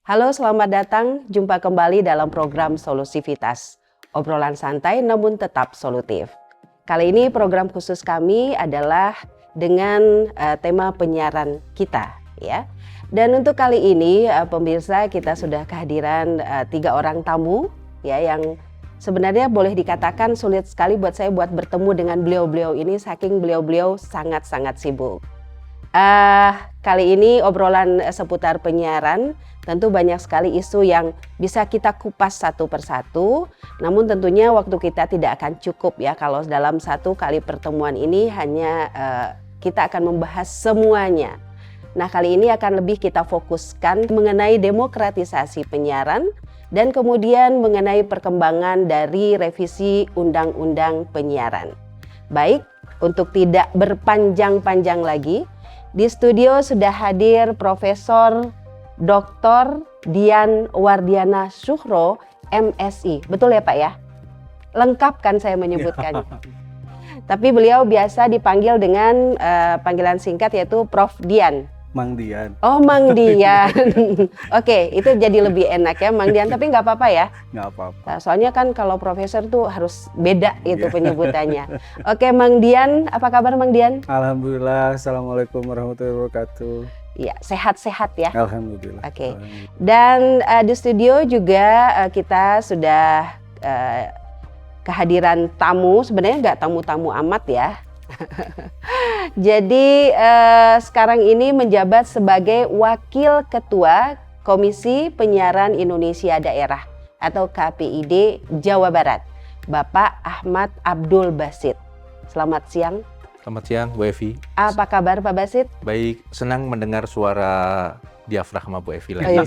Halo, selamat datang. Jumpa kembali dalam program Solusivitas. Obrolan santai namun tetap solutif. Kali ini program khusus kami adalah dengan tema penyiaran kita, ya. Dan untuk kali ini pemirsa, kita sudah kehadiran 3 orang tamu, ya, yang sebenarnya boleh dikatakan sulit sekali buat saya buat bertemu dengan beliau-beliau ini, saking beliau-beliau sangat-sangat sibuk. Kali ini obrolan seputar penyiaran, tentu banyak sekali isu yang bisa kita kupas satu persatu, namun tentunya waktu kita tidak akan cukup ya kalau dalam satu kali pertemuan ini hanya kita akan membahas semuanya. Nah, kali ini akan lebih kita fokuskan mengenai demokratisasi penyiaran dan kemudian mengenai perkembangan dari revisi Undang-Undang Penyiaran. Baik, untuk tidak berpanjang-panjang lagi, di studio sudah hadir Profesor Dr. Dian Wardiana Syuhro, MSI. Betul ya Pak ya? Lengkap kan saya menyebutkannya. Tapi beliau biasa dipanggil dengan panggilan singkat yaitu Prof. Dian. Mang Dian. Oh, Mang Dian. Oke, itu jadi lebih enak ya Mang Dian, tapi nggak apa-apa ya? Nggak apa-apa. Nah, soalnya kan kalau profesor tuh harus beda gitu penyebutannya. Oke, Mang Dian, apa kabar Mang Dian? Alhamdulillah, Assalamualaikum warahmatullahi wabarakatuh. Iya, sehat-sehat ya? Alhamdulillah. Oke. Dan di studio juga kita sudah kehadiran tamu, sebenarnya nggak tamu-tamu amat ya. Jadi sekarang ini menjabat sebagai Wakil Ketua Komisi Penyiaran Indonesia Daerah atau KPID Jawa Barat, Bapak Ahmad Abdul Basit. Selamat siang. Selamat siang, Bu Evi. Apa kabar Pak Basit? Baik, senang mendengar suara diafragma Bu Evi lagi.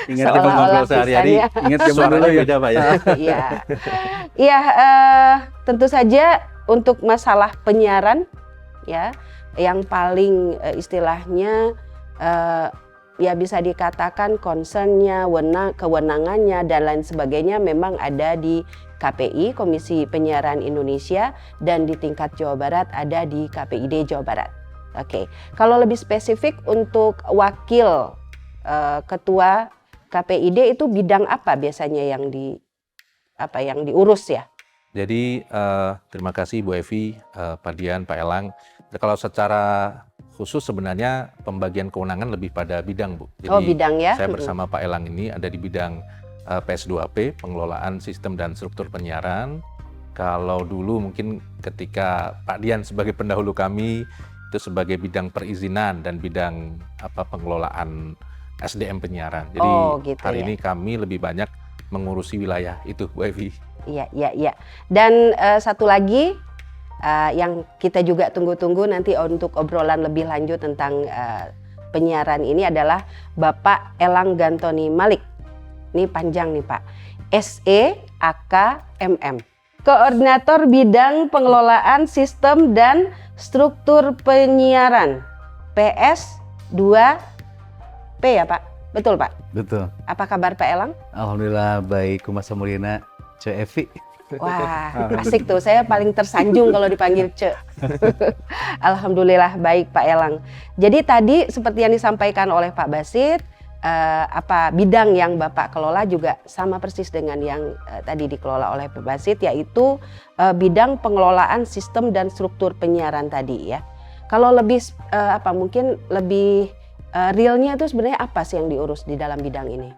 Ingat Kita ngobrol sehari-hari, ingat zaman suaranya dulu ya. beda Pak ya. Iya, iya. Tentu saja untuk masalah penyiaran, ya, yang paling istilahnya ya bisa dikatakan concernnya, kewenangannya dan lain sebagainya memang ada di KPI, Komisi Penyiaran Indonesia, dan di tingkat Jawa Barat ada di KPID Jawa Barat. Oke, kalau lebih spesifik untuk wakil ketua KPID itu bidang apa biasanya yang diurus ya? Jadi terima kasih Bu Evi, Pak Dian, Pak Elang. Kalau secara khusus sebenarnya pembagian kewenangan lebih pada bidang Bu. Jadi bidang ya? Saya bersama Pak Elang ini ada di bidang PS2P, pengelolaan sistem dan struktur penyiaran. Kalau dulu mungkin ketika Pak Dian sebagai pendahulu kami itu sebagai bidang perizinan dan bidang pengelolaan SDM penyiaran. Jadi gitu hari ya? ini kami lebih banyak mengurusi wilayah itu Bu Evi. Iya. Dan satu lagi yang kita juga tunggu-tunggu nanti untuk obrolan lebih lanjut tentang penyiaran ini adalah Bapak Elang Gantoni Malik. Ini panjang nih Pak. SEAKMM. Koordinator Bidang Pengelolaan Sistem dan Struktur Penyiaran. PS2P ya Pak? Betul Pak? Betul. Apa kabar Pak Elang? Alhamdulillah baik, Kumasa Mulina, Ce Evi. Wah, asik tuh. Saya paling tersanjung kalau dipanggil Ce. Alhamdulillah baik Pak Elang. Jadi tadi seperti yang disampaikan oleh Pak Basit, bidang yang Bapak kelola juga sama persis dengan yang tadi dikelola oleh Pak Basit, yaitu bidang pengelolaan sistem dan struktur penyiaran tadi ya. Kalau lebih mungkin lebih realnya itu sebenarnya apa sih yang diurus di dalam bidang ini?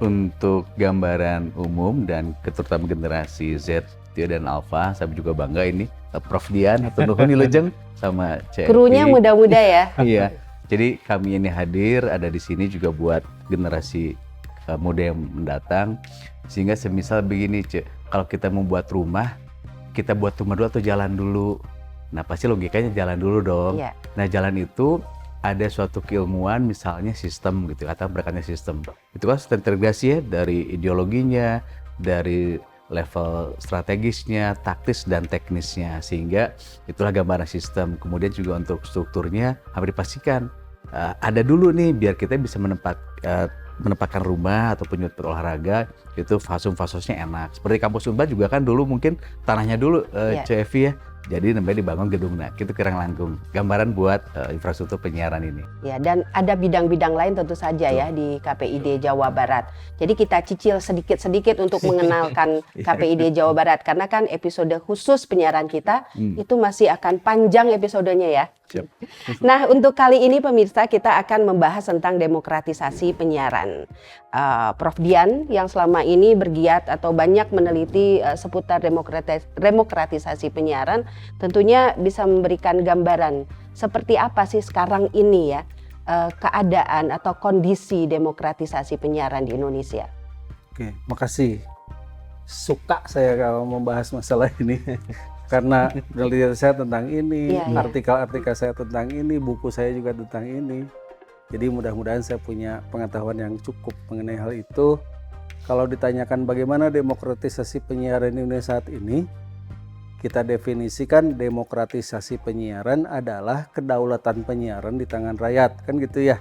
Untuk gambaran umum dan terutama generasi Z dan Alpha, saya juga bangga ini Prof. Dian atau Nuhun Ilujeng sama Ce. Krunya muda-muda ya. Iya. Jadi kami ini hadir ada di sini juga buat generasi muda yang mendatang, sehingga semisal begini Ce, kalau kita membuat rumah, kita buat rumah dulu atau jalan dulu. Nah pasti logikanya jalan dulu dong. Iya. Nah jalan itu ada suatu keilmuan misalnya sistem gitu atau berkatnya sistem. Itu kan terintegrasi ya dari ideologinya, dari level strategisnya, taktis dan teknisnya, sehingga itulah gambaran sistem. Kemudian juga untuk strukturnya harus dipastikan ada dulu nih biar kita bisa menempatkan rumah ataupun unit olahraga itu fasum-fasosnya enak. Seperti kampus Unpad juga kan dulu mungkin tanahnya dulu CFI ya Jadi namanya dibangun gedungna, itu Kirang Langkung. Gambaran buat infrastruktur penyiaran ini. Ya, dan ada bidang-bidang lain tentu saja ya di KPID Jawa Barat. Jadi kita cicil sedikit-sedikit untuk mengenalkan KPID Jawa Barat, karena kan episode khusus penyiaran kita itu masih akan panjang episodenya ya. Siap. Nah, untuk kali ini pemirsa kita akan membahas tentang demokratisasi penyiaran. Prof Dian yang selama ini bergiat atau banyak meneliti seputar demokratisasi penyiaran tentunya bisa memberikan gambaran seperti apa sih sekarang ini ya keadaan atau kondisi demokratisasi penyiaran di Indonesia. Oke, makasih. Suka saya kalau membahas masalah ini karena penelitian saya tentang ini, artikel-artikel saya tentang ini, buku saya juga tentang ini. Jadi mudah-mudahan saya punya pengetahuan yang cukup mengenai hal itu. Kalau ditanyakan bagaimana demokratisasi penyiaran di Indonesia saat ini, kita definisikan demokratisasi penyiaran adalah kedaulatan penyiaran di tangan rakyat, kan gitu ya.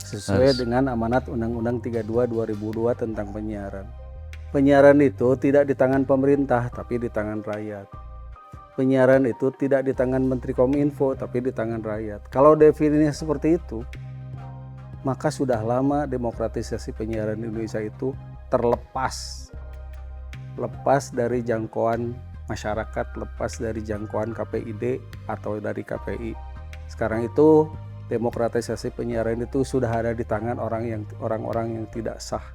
Sesuai dengan amanat Undang-Undang 32 2002 tentang penyiaran. Penyiaran itu tidak di tangan pemerintah, tapi di tangan rakyat. Penyiaran itu tidak di tangan Menteri Kominfo, tapi di tangan rakyat. Kalau definisinya seperti itu, maka sudah lama demokratisasi penyiaran di Indonesia itu lepas dari jangkauan masyarakat, lepas dari jangkauan KPID atau dari KPI. Sekarang itu demokratisasi penyiaran itu sudah ada di tangan orang-orang yang tidak sah.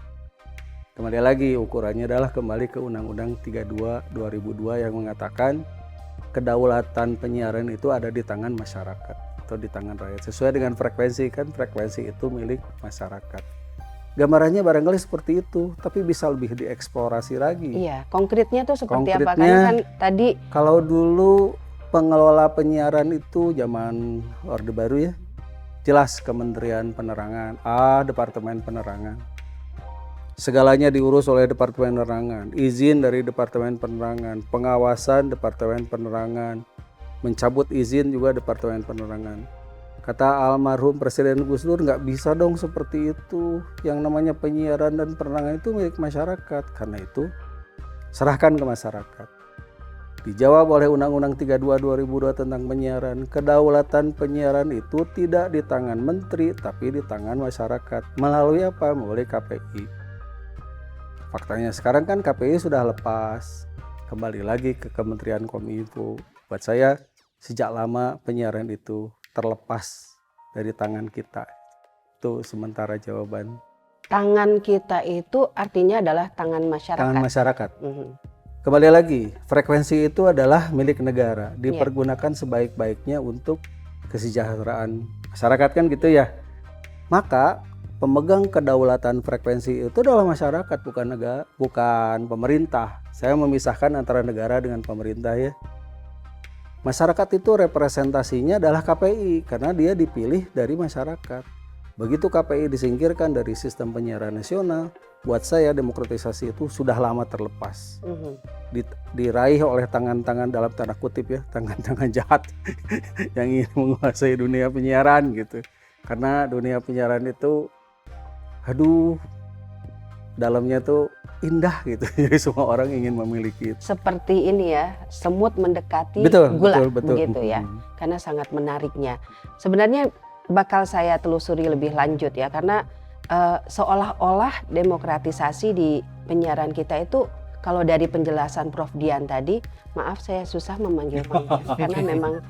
Kembali lagi ukurannya adalah kembali ke Undang-Undang 32 2002 yang mengatakan kedaulatan penyiaran itu ada di tangan masyarakat atau di tangan rakyat. Sesuai dengan frekuensi, kan frekuensi itu milik masyarakat. Gambarannya barangkali seperti itu, tapi bisa lebih dieksplorasi lagi. Iya, konkretnya tuh seperti apa? Karena kan tadi kalau dulu pengelola penyiaran itu zaman Orde Baru ya, jelas Kementerian Penerangan, Departemen Penerangan. Segalanya diurus oleh Departemen Penerangan, izin dari Departemen Penerangan, pengawasan Departemen Penerangan, mencabut izin juga Departemen Penerangan. Kata almarhum Presiden Gus Dur, nggak bisa dong seperti itu. Yang namanya penyiaran dan penerangan itu milik masyarakat. Karena itu serahkan ke masyarakat. Dijawab oleh Undang-Undang 32 2002 tentang penyiaran. Kedaulatan penyiaran itu tidak di tangan menteri, tapi di tangan masyarakat. Melalui apa? Melalui KPI. Faktanya sekarang kan KPI sudah lepas. Kembali lagi ke Kementerian Kominfo. Buat saya, sejak lama penyiaran itu terlepas dari tangan kita. Itu sementara jawaban. tangan kita itu artinya adalah tangan masyarakat. Tangan masyarakat. Kembali lagi, frekuensi itu adalah milik negara, dipergunakan sebaik-baiknya untuk kesejahteraan masyarakat, kan gitu ya. Maka pemegang kedaulatan frekuensi itu adalah masyarakat, bukan negara, bukan pemerintah. Saya memisahkan antara negara dengan pemerintah ya. Masyarakat itu representasinya adalah KPI karena dia dipilih dari masyarakat. Begitu KPI disingkirkan dari sistem penyiaran nasional, buat saya demokratisasi itu sudah lama terlepas. Diraih oleh tangan-tangan dalam tanda kutip ya, tangan-tangan jahat yang ingin menguasai dunia penyiaran gitu. Karena dunia penyiaran itu, dalamnya tuh indah gitu. Jadi semua orang ingin memiliki itu. Seperti ini ya, semut mendekati betul, gula, betul. begitu ya. Karena sangat menariknya. Sebenarnya bakal saya telusuri lebih lanjut ya, karena seolah-olah demokratisasi di penyiaran kita itu, kalau dari penjelasan Prof Dian tadi, maaf saya susah memanggil karena memang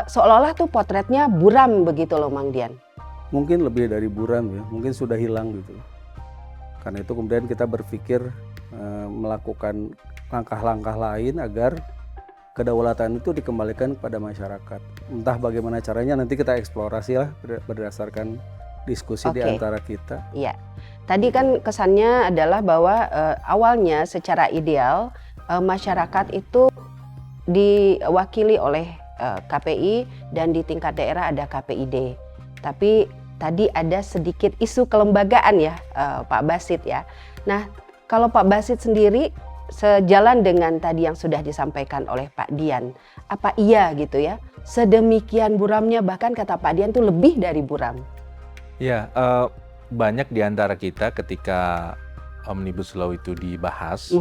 seolah-olah tuh potretnya buram begitu loh Mang Dian. Mungkin lebih dari buram ya, mungkin sudah hilang gitu. Karena itu kemudian kita berpikir melakukan langkah-langkah lain agar kedaulatan itu dikembalikan kepada masyarakat. Entah bagaimana caranya, nanti kita eksplorasi lah berdasarkan diskusi di antara kita. Iya, tadi kan kesannya adalah bahwa awalnya secara ideal masyarakat itu diwakili oleh KPI dan di tingkat daerah ada KPID. Tapi tadi ada sedikit isu kelembagaan ya Pak Basit ya. Nah kalau Pak Basit sendiri sejalan dengan tadi yang sudah disampaikan oleh Pak Dian, apa iya gitu ya sedemikian buramnya, bahkan kata Pak Dian tuh lebih dari buram? Ya, banyak di antara kita ketika Omnibus Law itu dibahas,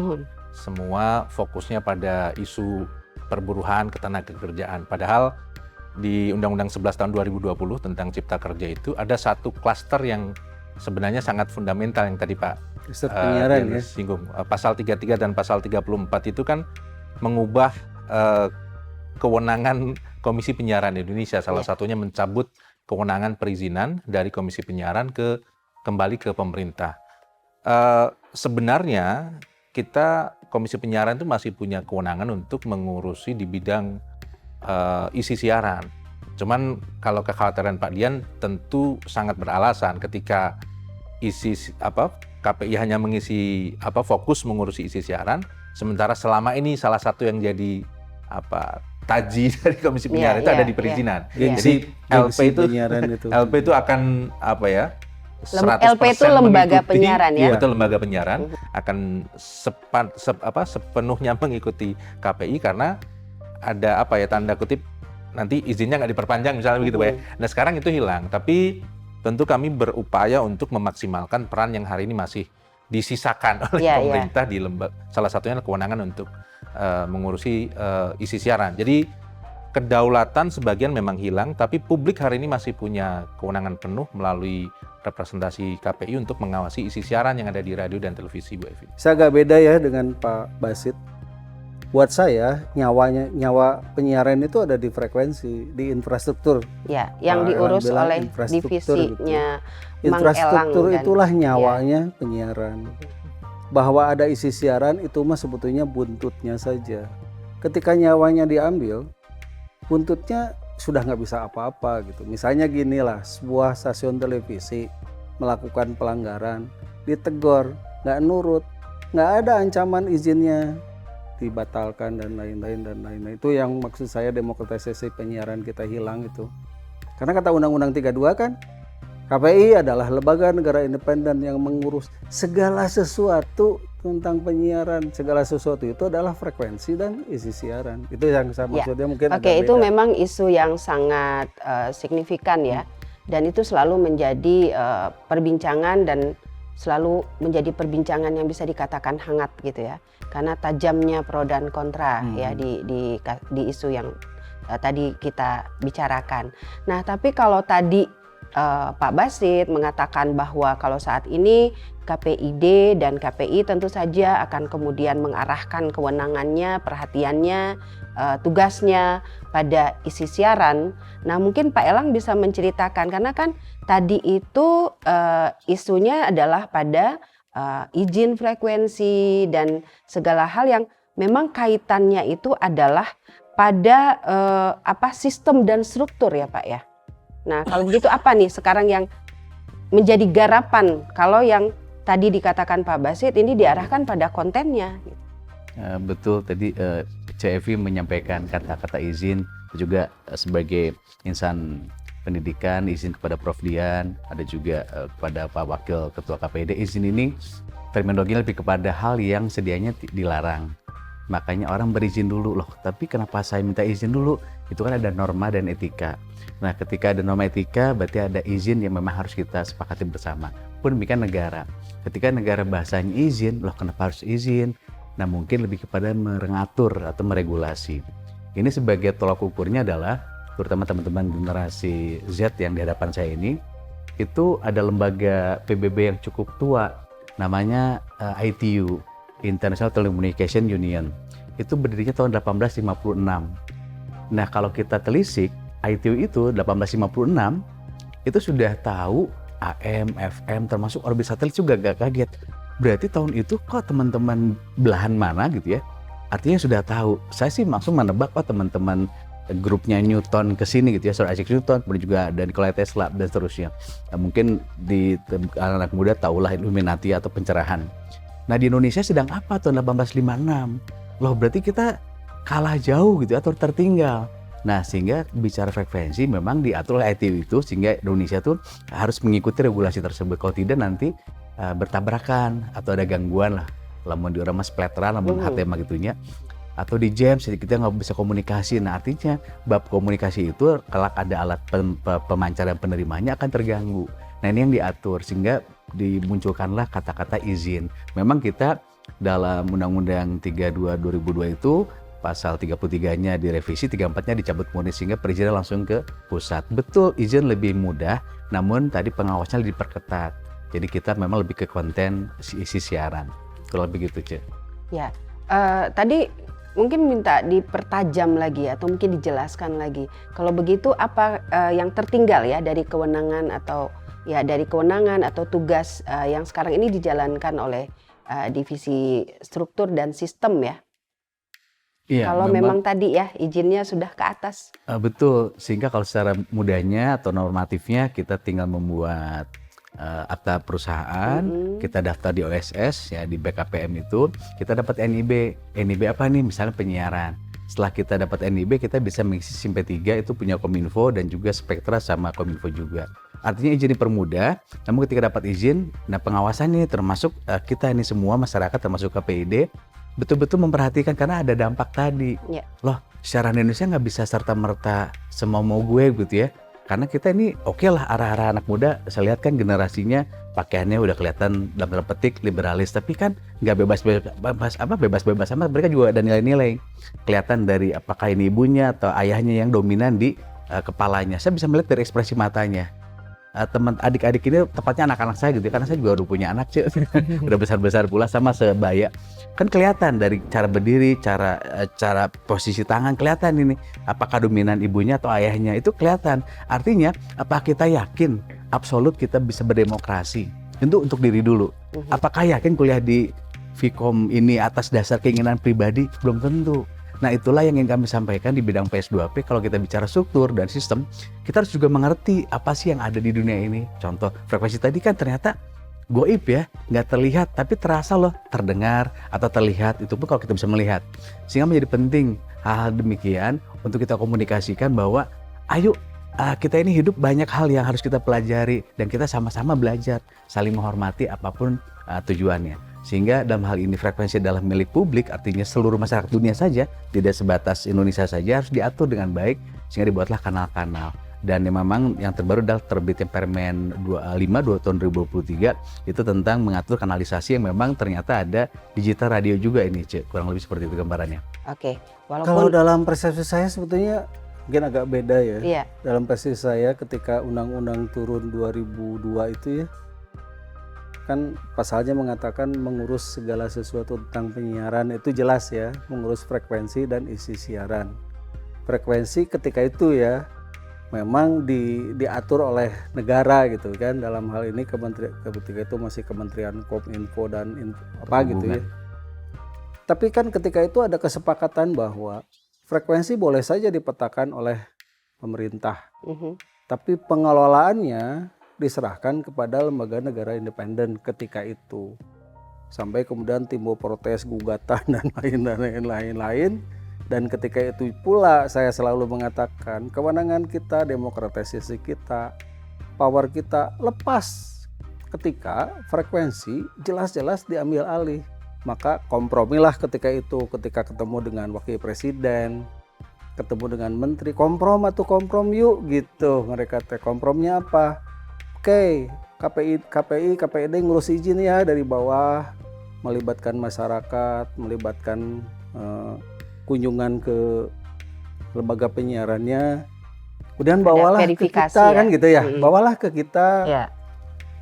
semua fokusnya pada isu perburuhan, ketenagakerjaan. Padahal di Undang-Undang 11 tahun 2020 tentang Cipta Kerja itu ada satu klaster yang sebenarnya sangat fundamental yang tadi Pak Penyiaran ya. singgung. Pasal 33 dan pasal 34 itu kan mengubah kewenangan Komisi Penyiaran Indonesia. Salah satunya mencabut kewenangan perizinan dari Komisi Penyiaran kembali ke pemerintah. Sebenarnya kita Komisi Penyiaran itu masih punya kewenangan untuk mengurusi di bidang isi siaran. Cuman kalau kekhawatiran Pak Dian tentu sangat beralasan ketika KPI hanya mengisi fokus mengurusi isi siaran, sementara selama ini salah satu yang jadi taji dari Komisi Penyiaran itu ada di perizinan. Jadi LP itu akan LP itu lembaga penyiaran ya. Betul, lembaga penyiaran akan sepenuhnya mengikuti KPI karena ada tanda kutip nanti izinnya nggak diperpanjang misalnya begitu Pak ya. Nah sekarang itu hilang, tapi tentu kami berupaya untuk memaksimalkan peran yang hari ini masih disisakan oleh pemerintah di salah satunya kewenangan untuk mengurusi isi siaran. Jadi kedaulatan sebagian memang hilang, tapi publik hari ini masih punya kewenangan penuh melalui representasi KPI untuk mengawasi isi siaran yang ada di radio dan televisi, Bu Evi. Saya agak beda ya dengan Pak Basit. Buat saya nyawa penyiaran itu ada di frekuensi, di infrastruktur. Ya, yang diurus oleh divisinya gitu. Infrastruktur itulah nyawanya penyiaran. Bahwa ada isi siaran itu mah sebetulnya buntutnya saja. Ketika nyawanya diambil, buntutnya sudah nggak bisa apa-apa gitu. Misalnya gini lah, sebuah stasiun televisi melakukan pelanggaran, ditegur, nggak nurut, nggak ada ancaman izinnya dibatalkan dan lain-lain. Itu yang maksud saya demokratisasi penyiaran kita hilang itu. Karena kata Undang-Undang 32 kan, KPI adalah lembaga negara independen yang mengurus segala sesuatu tentang penyiaran. Segala sesuatu itu adalah frekuensi dan isi siaran. Itu yang saya maksudnya mungkin agak beda. Itu memang isu yang sangat signifikan ya. Dan itu selalu menjadi perbincangan dan selalu menjadi perbincangan yang bisa dikatakan hangat gitu ya. Karena tajamnya pro dan kontra ya di isu yang tadi kita bicarakan. Nah, tapi kalau tadi Pak Basit mengatakan bahwa kalau saat ini KPID dan KPI tentu saja akan kemudian mengarahkan kewenangannya, perhatiannya, tugasnya pada isi siaran. Nah mungkin Pak Elang bisa menceritakan karena kan tadi itu isunya adalah pada izin frekuensi dan segala hal yang memang kaitannya itu adalah pada sistem dan struktur ya Pak ya. Nah kalau begitu apa nih sekarang yang menjadi garapan kalau yang tadi dikatakan Pak Basit ini diarahkan pada kontennya? Betul, tadi CFI menyampaikan kata-kata izin juga sebagai insan pendidikan, izin kepada Prof. Dian, ada juga kepada Pak Wakil Ketua KPID. Izin ini terminologinya lebih kepada hal yang sedianya dilarang. Makanya orang berizin dulu loh, tapi kenapa saya minta izin dulu? Itu kan ada norma dan etika. Nah ketika ada norma etika berarti ada izin yang memang harus kita sepakati bersama. Pun demikian negara. Ketika negara bahasanya izin, loh kenapa harus izin? Nah mungkin lebih kepada mengatur atau meregulasi. Ini sebagai tolak ukurnya adalah terutama teman-teman generasi Z yang di hadapan saya ini, itu ada lembaga PBB yang cukup tua, namanya ITU, International Telecommunication Union. Itu berdirinya tahun 1856. Nah kalau kita telisik, ITU itu 1856 itu sudah tahu AM, FM, termasuk orbit satelit juga gak kaget. Berarti tahun itu kok teman-teman belahan mana gitu ya? Artinya sudah tahu. Saya sih langsung menebak teman-teman grupnya Newton ke sini gitu ya, Sir Isaac Newton, kemudian juga ada Nikola Tesla dan seterusnya. Nah, mungkin di anak muda tahulah Illuminati atau pencerahan. Nah di Indonesia sedang apa tahun 1856? Loh berarti kita kalah jauh gitu atau tertinggal. Nah sehingga bicara frekuensi memang diatur oleh ITU itu sehingga Indonesia tuh harus mengikuti regulasi tersebut. Kalau tidak nanti bertabrakan atau ada gangguan lah. Lamun di orang mas peleteran, lamun HTMA gitunya. Atau di jam kita nggak bisa komunikasi. Nah artinya bab komunikasi itu kalau ada alat pemancar dan penerimanya akan terganggu. Nah ini yang diatur sehingga dimunculkanlah kata-kata izin. Memang kita dalam Undang-Undang 32 2002 itu pasal 33-nya direvisi, 34-nya dicabut murni sehingga perizinan langsung ke pusat. Betul, izin lebih mudah, namun tadi pengawasnya lebih diperketat. Jadi kita memang lebih ke konten isi siaran. Kalau begitu, Cek. Ya, tadi mungkin minta dipertajam lagi atau mungkin dijelaskan lagi. Kalau begitu apa yang tertinggal ya dari kewenangan atau tugas yang sekarang ini dijalankan oleh divisi struktur dan sistem ya? Iya, kalau memang tadi ya izinnya sudah ke atas. Betul, sehingga kalau secara mudahnya atau normatifnya kita tinggal membuat akta perusahaan, kita daftar di OSS ya, di BKPM itu kita dapat NIB. NIB apa nih? Misalnya penyiaran. Setelah kita dapat NIB, kita bisa mengisi SIM P3 itu punya Kominfo dan juga Spektra sama Kominfo juga. Artinya izin dipermudah, namun ketika dapat izin, nah pengawasan ini termasuk kita ini semua masyarakat termasuk KPID betul-betul memperhatikan karena ada dampak tadi. Ya. Loh, siaran Indonesia nggak bisa serta-merta semau-mau gue gitu ya. Karena kita ini oke lah arah-arah anak muda, saya lihat kan generasinya pakaiannya udah kelihatan dalam tanda petik liberalis, tapi kan nggak bebas-bebas amat, mereka juga ada nilai-nilai. Kelihatan dari apakah ini ibunya atau ayahnya yang dominan di kepalanya. Saya bisa melihat dari ekspresi matanya. Teman adik-adik ini tepatnya anak-anak saya gitu ya, karena saya juga udah punya anak Cik. Udah besar-besar pula sama sebaya. Kan kelihatan dari cara berdiri, cara posisi tangan kelihatan ini apakah dominan ibunya atau ayahnya, itu kelihatan. Artinya apa kita yakin absolut kita bisa berdemokrasi? Tentu untuk diri dulu. Apakah yakin kuliah di Vkom ini atas dasar keinginan pribadi? Belum tentu. Nah itulah yang ingin kami sampaikan di bidang PS2P. Kalau kita bicara struktur dan sistem, kita harus juga mengerti apa sih yang ada di dunia ini. Contoh frekuensi tadi kan ternyata goib ya, nggak terlihat tapi terasa loh, terdengar atau terlihat. Itu pun kalau kita bisa melihat. Sehingga menjadi penting hal-hal demikian untuk kita komunikasikan bahwa ayo kita ini hidup banyak hal yang harus kita pelajari dan kita sama-sama belajar, saling menghormati apapun tujuannya. Sehingga dalam hal ini frekuensi adalah milik publik, artinya seluruh masyarakat dunia saja, tidak sebatas Indonesia saja, harus diatur dengan baik sehingga dibuatlah kanal-kanal. Dan memang yang terbaru adalah terbitnya Permen 25 tahun 2023 itu tentang mengatur kanalisasi yang memang ternyata ada digital radio juga ini, Cik. Kurang lebih seperti itu gambarannya. Oke, walaupun Kalau dalam persepsi saya sebetulnya mungkin agak beda ya. Iya. Dalam persepsi saya ketika undang-undang turun 2002 itu ya, kan pasalnya mengatakan mengurus segala sesuatu tentang penyiaran, itu jelas ya, mengurus frekuensi dan isi siaran. Frekuensi ketika itu ya memang diatur oleh negara gitu kan, dalam hal ini ketika itu masih Kementerian Kominfo dan apa gitu ya. Tapi kan ketika itu ada kesepakatan bahwa frekuensi boleh saja dipetakan oleh pemerintah, tapi pengelolaannya diserahkan kepada lembaga negara independen ketika itu. Sampai kemudian timbul protes, gugatan dan lain-lain. Dan ketika itu pula saya selalu mengatakan kewenangan kita, demokratisasi kita, power kita lepas ketika frekuensi jelas-jelas diambil alih. Maka kompromilah ketika itu, ketika ketemu dengan wakil presiden, ketemu dengan menteri, komprom yuk gitu. Mereka kompromnya apa? Oke, KPID ngurus izin ya dari bawah, melibatkan masyarakat, melibatkan kunjungan ke lembaga penyiarannya. Kemudian bawalah ke kita kan gitu ya, bawalah ke kita. Ya.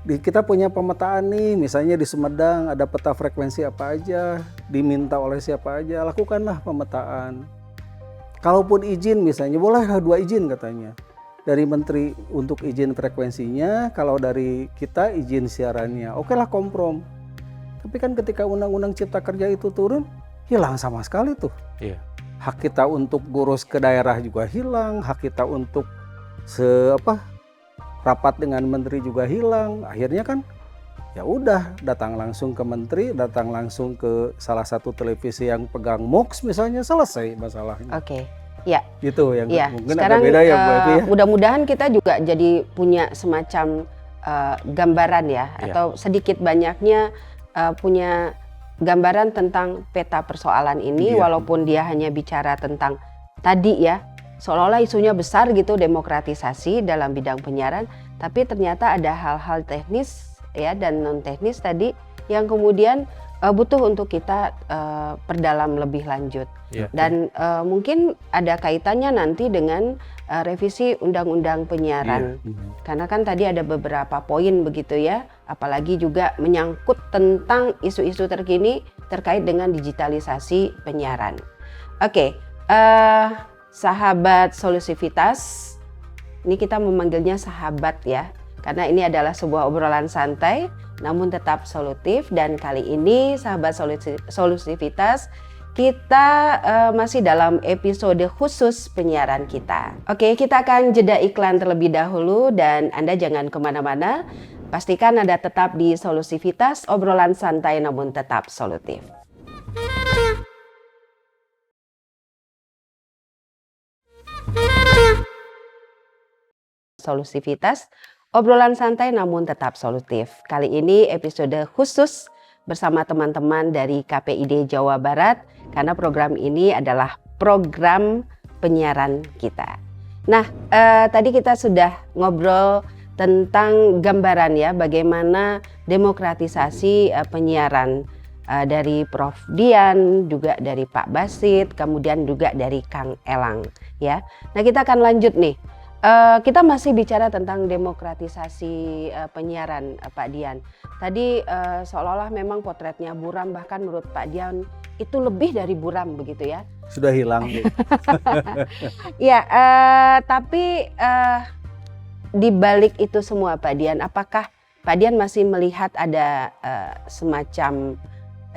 Kita punya pemetaan nih, misalnya di Sumedang ada peta frekuensi apa aja, diminta oleh siapa aja, lakukanlah pemetaan. Kalaupun izin misalnya, boleh 2 izin katanya. Dari menteri untuk izin frekuensinya, kalau dari kita izin siarannya, oke lah komprom. Tapi kan ketika Undang-Undang Cipta Kerja itu turun, hilang sama sekali tuh. Iya. Hak kita untuk ngurus ke daerah juga hilang, hak kita untuk rapat dengan menteri juga hilang. Akhirnya kan ya udah, datang langsung ke menteri, datang langsung ke salah satu televisi yang pegang MOOCs misalnya, selesai masalahnya. Oke. Ya. Gitu yang mungkin sekarang, agak beda ya Bu Evi ya. Mudah-mudahan kita juga jadi punya semacam gambaran ya, atau sedikit banyaknya punya gambaran tentang peta persoalan ini, walaupun dia hanya bicara tentang tadi ya, seolah-olah isunya besar gitu, demokratisasi dalam bidang penyiaran, tapi ternyata ada hal-hal teknis ya dan non teknis tadi yang kemudian butuh untuk kita perdalam lebih lanjut. Iya. Dan mungkin ada kaitannya nanti dengan revisi Undang-Undang Penyiaran. Karena kan tadi ada beberapa poin begitu ya, apalagi juga menyangkut tentang isu-isu terkini terkait dengan digitalisasi penyiaran. Oke, sahabat Solusivitas, ini kita memanggilnya sahabat ya, karena ini adalah sebuah obrolan santai namun tetap solutif. Dan kali ini sahabat Solusivitas, kita masih dalam episode khusus penyiaran kita. Oke, kita akan jeda iklan terlebih dahulu dan Anda jangan kemana-mana. Pastikan Anda tetap di Solusivitas, obrolan santai namun tetap solutif. Solusivitas, obrolan santai namun tetap solutif. Kali ini episode khusus bersama teman-teman dari KPID Jawa Barat, karena program ini adalah program penyiaran kita. Nah, tadi kita sudah ngobrol tentang gambaran ya, bagaimana demokratisasi penyiaran dari Prof. Dian, juga dari Pak Basit, kemudian juga dari Kang Elang ya. Nah, kita akan lanjut nih. Kita masih bicara tentang demokratisasi penyiaran, Pak Dian. Tadi seolah-olah memang potretnya buram, bahkan menurut Pak Dian itu lebih dari buram begitu ya. Sudah hilang. Ya, tapi di balik itu semua Pak Dian, apakah Pak Dian masih melihat ada semacam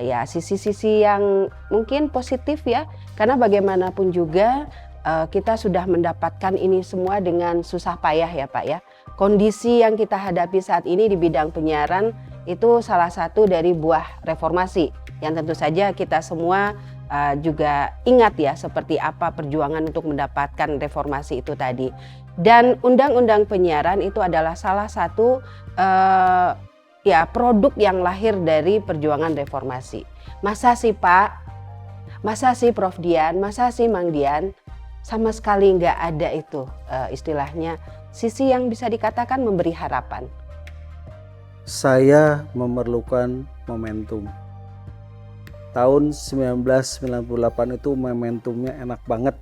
ya sisi-sisi yang mungkin positif ya? Karena bagaimanapun juga kita sudah mendapatkan ini semua dengan susah payah ya Pak ya. Kondisi yang kita hadapi saat ini di bidang penyiaran itu salah satu dari buah reformasi yang tentu saja kita semua juga ingat ya seperti apa perjuangan untuk mendapatkan reformasi itu tadi. Dan Undang-Undang Penyiaran itu adalah salah satu ya produk yang lahir dari perjuangan reformasi. Masa sih Pak, masa sih Prof Dian, masa sih Mang Dian, sama sekali nggak ada itu istilahnya sisi yang bisa dikatakan memberi harapan. Saya memerlukan momentum. Tahun 1998 itu momentumnya enak banget.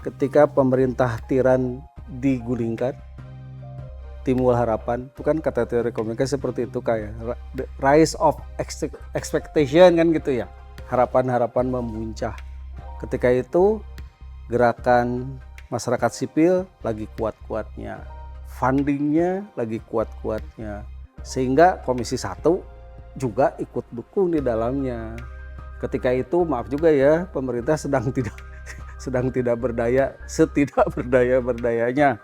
Ketika pemerintah tiran digulingkan, timbul harapan. Itu kan kata teori komunikasi seperti itu, kayak rise of expectation kan gitu ya. Harapan-harapan memuncah. Ketika itu gerakan masyarakat sipil lagi kuat-kuatnya, fundingnya lagi kuat-kuatnya, sehingga Komisi 1 juga ikut dukung di dalamnya. Ketika itu maaf juga ya, pemerintah sedang tidak berdaya, setidak berdayanya.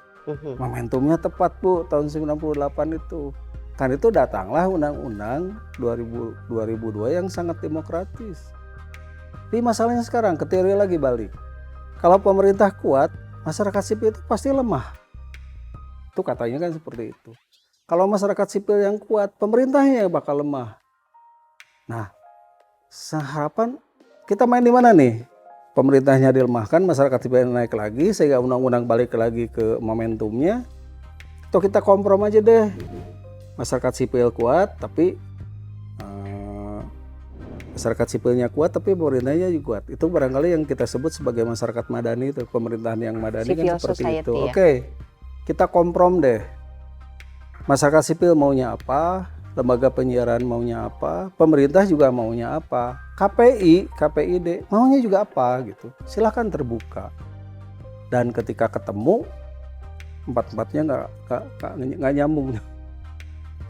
Momentumnya tepat Bu, tahun 98 itu. Kan itu datanglah Undang-Undang 2002 yang sangat demokratis. Tapi masalahnya sekarang ke teori lagi balik. Kalau pemerintah kuat, masyarakat sipil itu pasti lemah. Itu katanya kan seperti itu. Kalau masyarakat sipil yang kuat, pemerintahnya bakal lemah. Nah, harapan kita main di mana nih? Pemerintahnya dilemahkan, masyarakat sipil naik lagi, sehingga undang-undang balik lagi ke momentumnya. Atau kita komprom aja deh. Masyarakat sipil kuat, tapi masyarakat sipilnya kuat tapi pemerintahnya juga kuat. Itu barangkali yang kita sebut sebagai masyarakat madani, itu pemerintahan yang madani Civil kan seperti society, itu. ya. Oke, kita komprom deh. Masyarakat sipil maunya apa, lembaga penyiaran maunya apa, pemerintah juga maunya apa, KPID maunya juga apa gitu. Silakan terbuka. Dan ketika ketemu empat-empatnya nggak nyambung.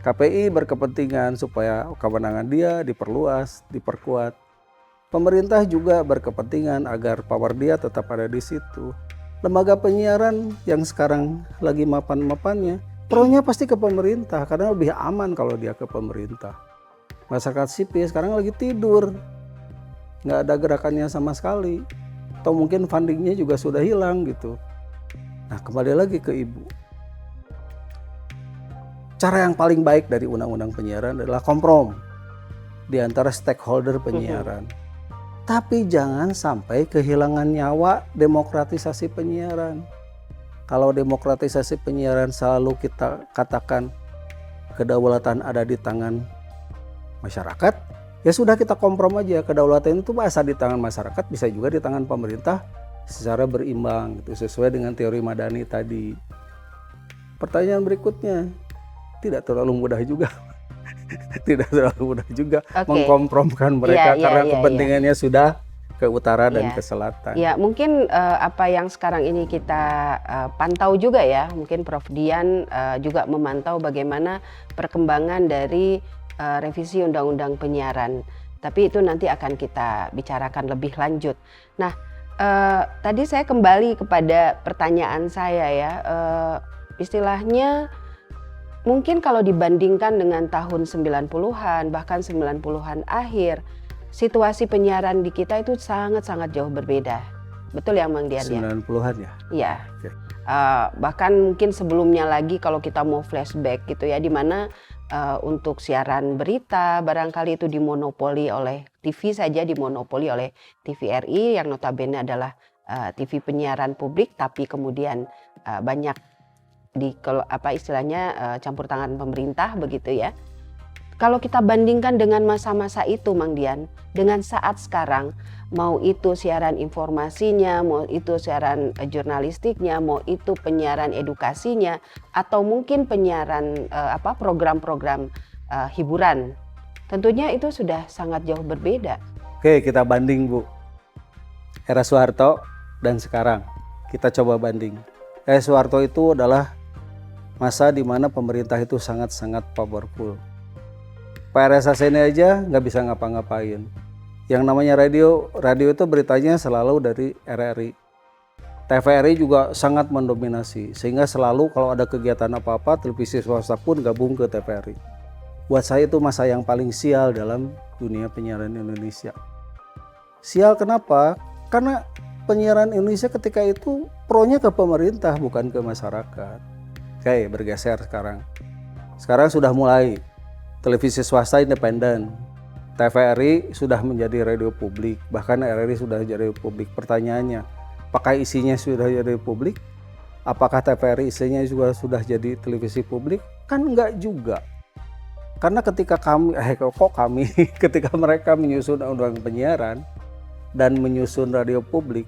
KPI berkepentingan supaya kewenangan dia diperluas, diperkuat. Pemerintah juga berkepentingan agar power dia tetap ada di situ. Lembaga penyiaran yang sekarang lagi mapan-mapannya, pro-nya pasti ke pemerintah karena lebih aman kalau dia ke pemerintah. Masyarakat sipil sekarang lagi tidur, nggak ada gerakannya sama sekali. Atau mungkin fundingnya juga sudah hilang gitu. Nah, kembali lagi ke Ibu. Cara yang paling baik dari undang-undang penyiaran adalah komprom di antara stakeholder penyiaran. Tapi jangan sampai kehilangan nyawa demokratisasi penyiaran. Kalau demokratisasi penyiaran selalu kita katakan kedaulatan ada di tangan masyarakat, Ya sudah, kita komprom aja, kedaulatan itu masa di tangan masyarakat, bisa juga di tangan pemerintah secara berimbang gitu, sesuai dengan teori Madani tadi. Pertanyaan berikutnya, tidak terlalu mudah juga. Tidak terlalu mudah juga mengkompromkan mereka karena kepentingannya sudah ke utara dan ke selatan. Ya, mungkin apa yang sekarang ini kita pantau juga ya, mungkin Prof. Dian juga memantau bagaimana perkembangan dari revisi Undang-Undang Penyiaran. Tapi itu nanti akan kita bicarakan lebih lanjut. Nah, tadi saya kembali kepada pertanyaan saya ya, istilahnya mungkin kalau dibandingkan dengan tahun 90-an, bahkan 90-an akhir, situasi penyiaran di kita itu sangat-sangat jauh berbeda. Betul ya Mang Dian? 90-an ya? Iya. Okay. Bahkan mungkin sebelumnya lagi kalau kita mau flashback gitu ya, di mana untuk siaran berita barangkali itu dimonopoli oleh TV saja, dimonopoli oleh TVRI yang notabene adalah TV penyiaran publik, tapi kemudian banyak campur tangan pemerintah begitu ya. Kalau kita bandingkan dengan masa-masa itu Mang Dian, dengan saat sekarang, mau itu siaran informasinya, mau itu siaran jurnalistiknya, mau itu penyiaran edukasinya, atau mungkin penyiaran program-program hiburan, tentunya itu sudah sangat jauh berbeda. Oke, kita banding Bu. Era Soeharto dan sekarang, kita coba banding. Era Soeharto itu adalah masa di mana pemerintah itu sangat-sangat powerful. Pak RSAC ini aja nggak bisa ngapa-ngapain. Yang namanya radio itu beritanya selalu dari RRI. TVRI juga sangat mendominasi, sehingga selalu kalau ada kegiatan apa-apa, televisi swasta pun gabung ke TVRI. Buat saya itu masa yang paling sial dalam dunia penyiaran Indonesia. Sial kenapa? Karena penyiaran Indonesia ketika itu pro-nya ke pemerintah, bukan ke masyarakat. Oke, bergeser sekarang. Sekarang sudah mulai. Televisi swasta independen, TVRI sudah menjadi radio publik, bahkan RRI sudah jadi radio publik. Pertanyaannya, apakah isinya sudah jadi publik? Apakah TVRI isinya juga sudah jadi televisi publik? Kan enggak juga. Karena ketika ketika mereka menyusun undang-undang penyiaran dan menyusun radio publik,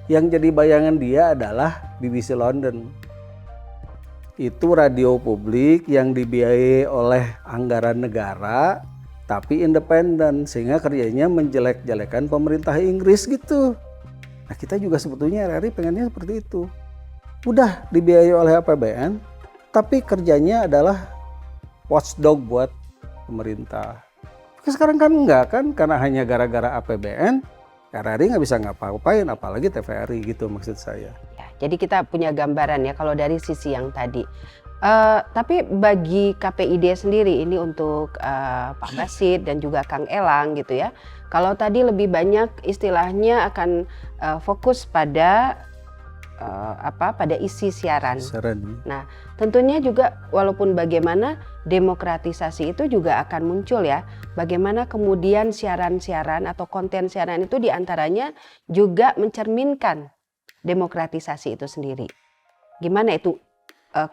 yang jadi bayangan dia adalah BBC London. Itu radio publik yang dibiayai oleh anggaran negara tapi independen, sehingga kerjanya menjelek-jelekan pemerintah Inggris gitu. Nah, kita juga sebetulnya RRI pengennya seperti itu. Udah dibiayai oleh APBN tapi kerjanya adalah watchdog buat pemerintah. Sekarang kan enggak kan, karena hanya gara-gara APBN RRI nggak bisa ngapa-ngapain, apalagi TVRI gitu maksud saya. Ya, jadi kita punya gambaran ya kalau dari sisi yang tadi. Tapi bagi KPID sendiri ini untuk Pak Basit dan juga Kang Elang gitu ya. Kalau tadi lebih banyak istilahnya akan fokus pada pada isi siaran. Nah, tentunya juga walaupun bagaimana demokratisasi itu juga akan muncul ya. Bagaimana kemudian siaran-siaran atau konten siaran itu diantaranya juga mencerminkan demokratisasi itu sendiri. Gimana itu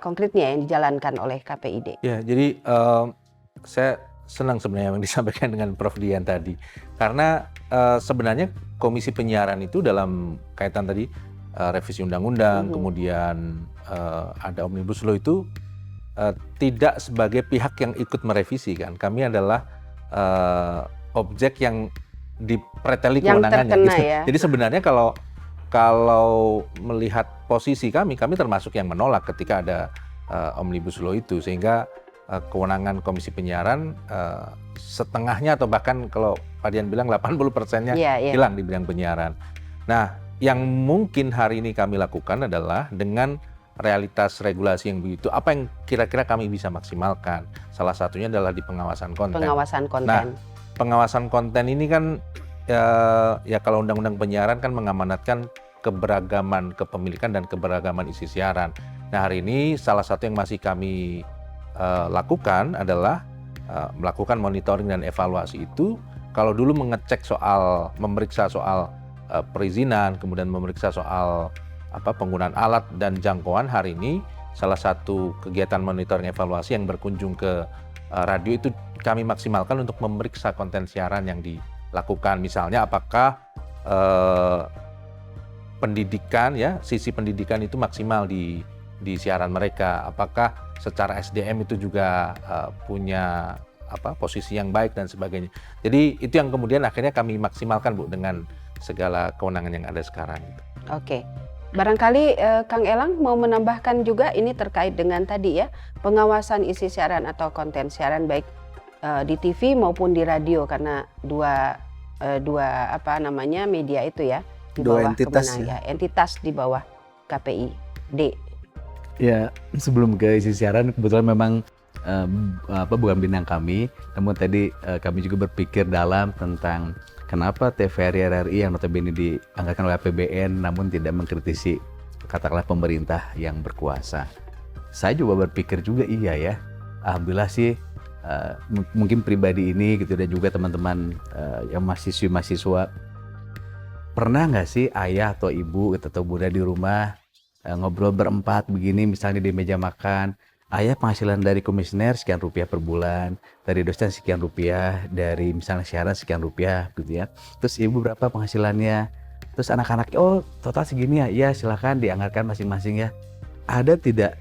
konkretnya yang dijalankan oleh KPID? Ya, jadi saya senang sebenarnya yang disampaikan dengan Prof. Dian tadi. Karena sebenarnya Komisi Penyiaran itu dalam kaitan tadi revisi undang-undang, kemudian ada Omnibus Law itu tidak sebagai pihak yang ikut merevisi kan. Kami adalah objek yang dipreteli kewenangannya. Gitu. Ya. Jadi sebenarnya kalau melihat posisi kami termasuk yang menolak ketika ada Omnibus Law itu, sehingga kewenangan Komisi Penyiaran setengahnya atau bahkan kalau Pak Dian bilang 80%-nya hilang di bidang penyiaran. Nah, yang mungkin hari ini kami lakukan adalah dengan realitas regulasi yang begitu, apa yang kira-kira kami bisa maksimalkan. Salah satunya adalah di pengawasan konten. Nah, pengawasan konten ini kan ya kalau Undang-Undang Penyiaran kan mengamanatkan keberagaman kepemilikan dan keberagaman isi siaran. Nah, hari ini salah satu yang masih kami lakukan adalah melakukan monitoring dan evaluasi itu. Kalau dulu memeriksa soal perizinan, kemudian memeriksa soal penggunaan alat dan jangkauan, hari ini salah satu kegiatan monitoring evaluasi yang berkunjung ke radio itu kami maksimalkan untuk memeriksa konten siaran yang dilakukan. Misalnya apakah pendidikan ya, sisi pendidikan itu maksimal di siaran mereka, apakah secara SDM itu juga punya posisi yang baik dan sebagainya. Jadi itu yang kemudian akhirnya kami maksimalkan Bu dengan segala kewenangan yang ada sekarang. Oke. Barangkali Kang Elang mau menambahkan juga ini terkait dengan tadi ya, pengawasan isi siaran atau konten siaran baik di TV maupun di radio, karena dua media itu ya, di Dua bawah entitas entitas di bawah KPI-D. Ya, sebelum ke isi siaran kebetulan memang bukan bidang kami, namun tadi kami juga berpikir dalam tentang kenapa TVRI RRI yang notabene dianggarkan oleh APBN namun tidak mengkritisi katakanlah pemerintah yang berkuasa. Saya juga berpikir juga iya ya, alhamdulillah sih mungkin pribadi ini gitu dan juga teman-teman yang mahasiswa pernah nggak sih ayah atau ibu atau bunda di rumah ngobrol berempat begini misalnya di meja makan, ayah penghasilan dari komisioner sekian rupiah per bulan, dari dosen sekian rupiah, dari misalnya siaran sekian rupiah gitu ya. Terus ibu berapa penghasilannya? Terus anak-anak, oh total segini ya, iya silakan dianggarkan masing-masing ya. Ada tidak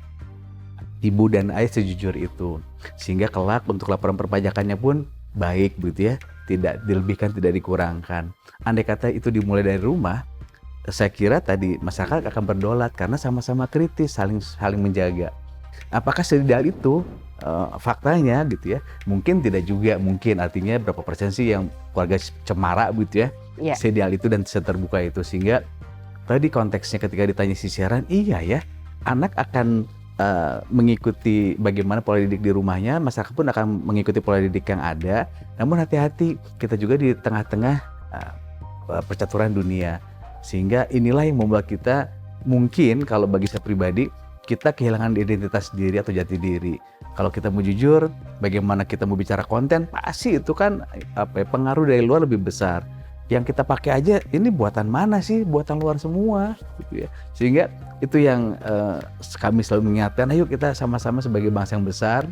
ibu dan ayah sejujur itu? Sehingga kelak untuk laporan perpajakannya pun baik gitu ya, tidak dilebihkan, tidak dikurangkan. Andai kata itu dimulai dari rumah, saya kira tadi masyarakat akan berdolat karena sama-sama kritis, saling menjaga. Apakah seideal itu faktanya gitu ya? Mungkin tidak juga, mungkin artinya berapa persen sih yang keluarga cemara gitu ya? Yeah. Seideal itu dan seterbuka itu, sehingga tadi konteksnya ketika ditanya isi siaran, iya ya, anak akan mengikuti bagaimana pola didik di rumahnya, masyarakat pun akan mengikuti pola didik yang ada. Namun hati-hati, kita juga di tengah-tengah percaturan dunia. Sehingga inilah yang membuat kita mungkin kalau bagi saya pribadi kita kehilangan identitas diri atau jati diri. Kalau kita mau jujur, bagaimana kita mau bicara konten, pasti itu kan pengaruh dari luar lebih besar. Yang kita pakai aja ini buatan mana sih? Buatan luar semua, gitu ya. Sehingga itu yang kami selalu mengingatkan, ayo kita sama-sama sebagai bangsa yang besar.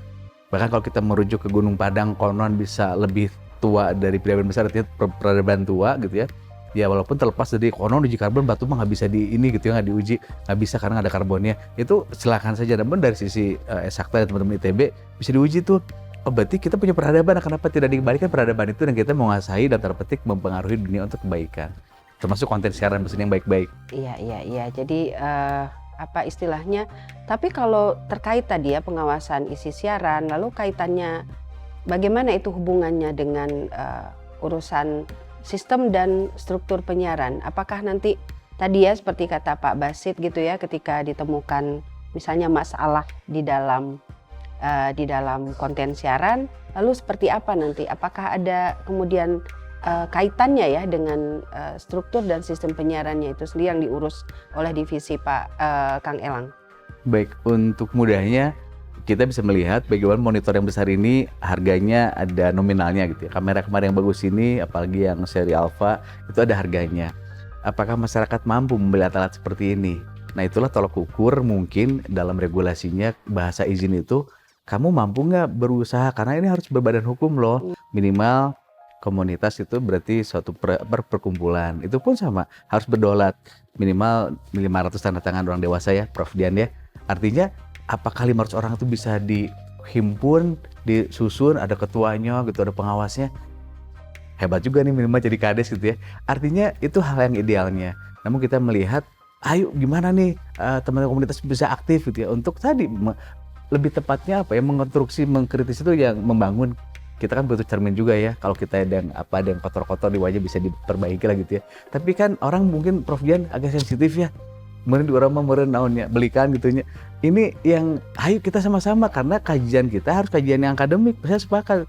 Bahkan kalau kita merujuk ke Gunung Padang, konon bisa lebih tua dari peradaban besar, artinya peradaban tua gitu ya. Ya walaupun terlepas dari konon uji karbon, batu mah nggak bisa di ini gitu ya, nggak diuji, nggak bisa karena nggak ada karbonnya. Itu silakan saja, namun dari sisi eksakta dan teman-teman ITB bisa diuji tuh. Oh berarti kita punya peradaban, kenapa tidak dikembalikan peradaban itu dan kita menguasai dan terpetik mempengaruhi dunia untuk kebaikan, termasuk konten siaran mesin yang baik-baik. Iya. Jadi apa istilahnya? Tapi kalau terkait tadi ya pengawasan isi siaran, lalu kaitannya bagaimana itu hubungannya dengan urusan sistem dan struktur penyiaran? Apakah nanti tadi ya seperti kata Pak Basit gitu ya, ketika ditemukan misalnya masalah di dalam konten siaran, lalu seperti apa nanti? Apakah ada kemudian kaitannya ya dengan struktur dan sistem penyiarannya itu sendiri yang diurus oleh divisi Pak Kang Elang? Baik, untuk mudahnya kita bisa melihat bagaimana monitor yang besar ini harganya ada nominalnya gitu ya. Kamera-kamera yang bagus ini, apalagi yang seri alpha, itu ada harganya. Apakah masyarakat mampu membeli alat-alat seperti ini? Nah itulah tolak ukur mungkin dalam regulasinya bahasa izin itu, kamu mampu nggak berusaha, karena ini harus berbadan hukum loh. Minimal komunitas itu berarti suatu perkumpulan, itu pun sama, harus berdolat. Minimal 500 tanda tangan orang dewasa ya, Prof Dian ya. Artinya apakah 500 orang itu bisa dihimpun, disusun, ada ketuanya gitu, ada pengawasnya. Hebat juga nih minimal jadi kades gitu ya. Artinya itu hal yang idealnya. Namun kita melihat, ayo gimana nih teman-teman komunitas bisa aktif gitu ya. Untuk tadi lebih tepatnya apa ya, mengonstruksi, mengkritis itu yang membangun. Kita kan butuh cermin juga ya. Kalau kita ada yang kotor-kotor di wajah bisa diperbaiki lah gitu ya. Tapi kan orang mungkin Prof Dian agak sensitif ya. Meren di orang mah meren naonnya belikan gitunya. Ini yang ayo kita sama-sama, karena kajian kita harus kajian yang akademik. Saya sepakat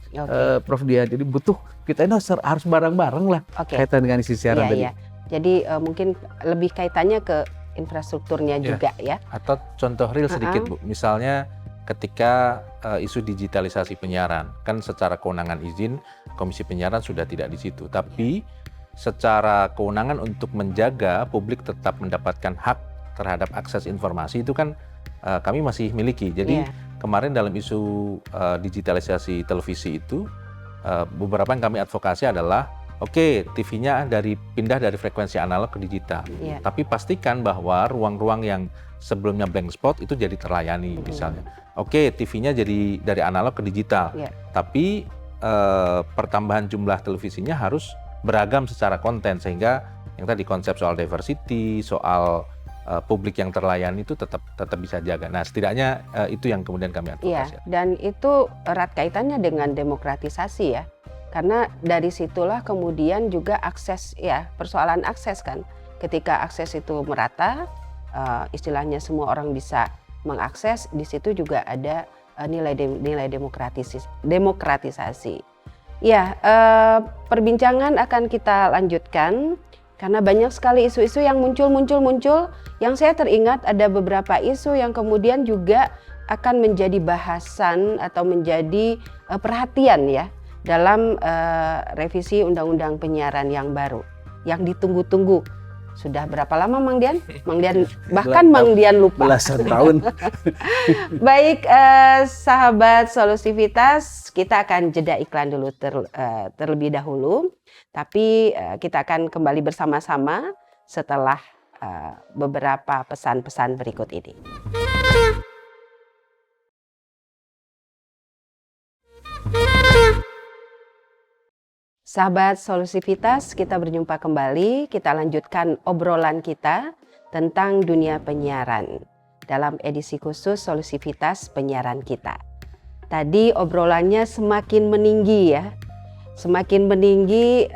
Prof Dian. Jadi butuh kita ini harus bareng-bareng lah kaitan dengan isi siaran tadi. Iya. Jadi mungkin lebih kaitannya ke infrastrukturnya juga ya. Atau contoh real sedikit Bu, misalnya ketika isu digitalisasi penyiaran, kan secara kewenangan izin Komisi Penyiaran sudah tidak di situ, tapi secara kewenangan untuk menjaga publik tetap mendapatkan hak terhadap akses informasi itu kan kami masih miliki. Jadi kemarin dalam isu digitalisasi televisi itu, beberapa yang kami advokasi adalah, oke, TV-nya pindah dari frekuensi analog ke digital. Tapi pastikan bahwa ruang-ruang yang sebelumnya blank spot itu jadi terlayani misalnya. Oke, TV-nya jadi dari analog ke digital. Tapi pertambahan jumlah televisinya harus beragam secara konten, sehingga yang tadi konsep soal diversity, soal publik yang terlayani itu tetap bisa jaga. Nah, setidaknya itu yang kemudian kami advokasi. Dan itu erat kaitannya dengan demokratisasi ya. Karena dari situlah kemudian juga akses ya, persoalan akses kan. Ketika akses itu merata, istilahnya semua orang bisa mengakses, di situ juga ada nilai demokratisasi. Ya, perbincangan akan kita lanjutkan. Karena banyak sekali isu-isu yang muncul, yang saya teringat ada beberapa isu yang kemudian juga akan menjadi bahasan atau menjadi perhatian ya dalam revisi Undang-Undang Penyiaran yang baru, yang ditunggu-tunggu. Sudah berapa lama Mang Dian? Bahkan Mang Dian lupa. Belasan tahun. Baik, sahabat Solusivitas, kita akan jeda iklan dulu terlebih dahulu. Tapi kita akan kembali bersama-sama setelah beberapa pesan-pesan berikut ini. Sahabat Solusivitas, kita berjumpa kembali. Kita lanjutkan obrolan kita tentang dunia penyiaran dalam edisi khusus Solusivitas Penyiaran Kita. Tadi obrolannya semakin meninggi ya. Semakin meninggi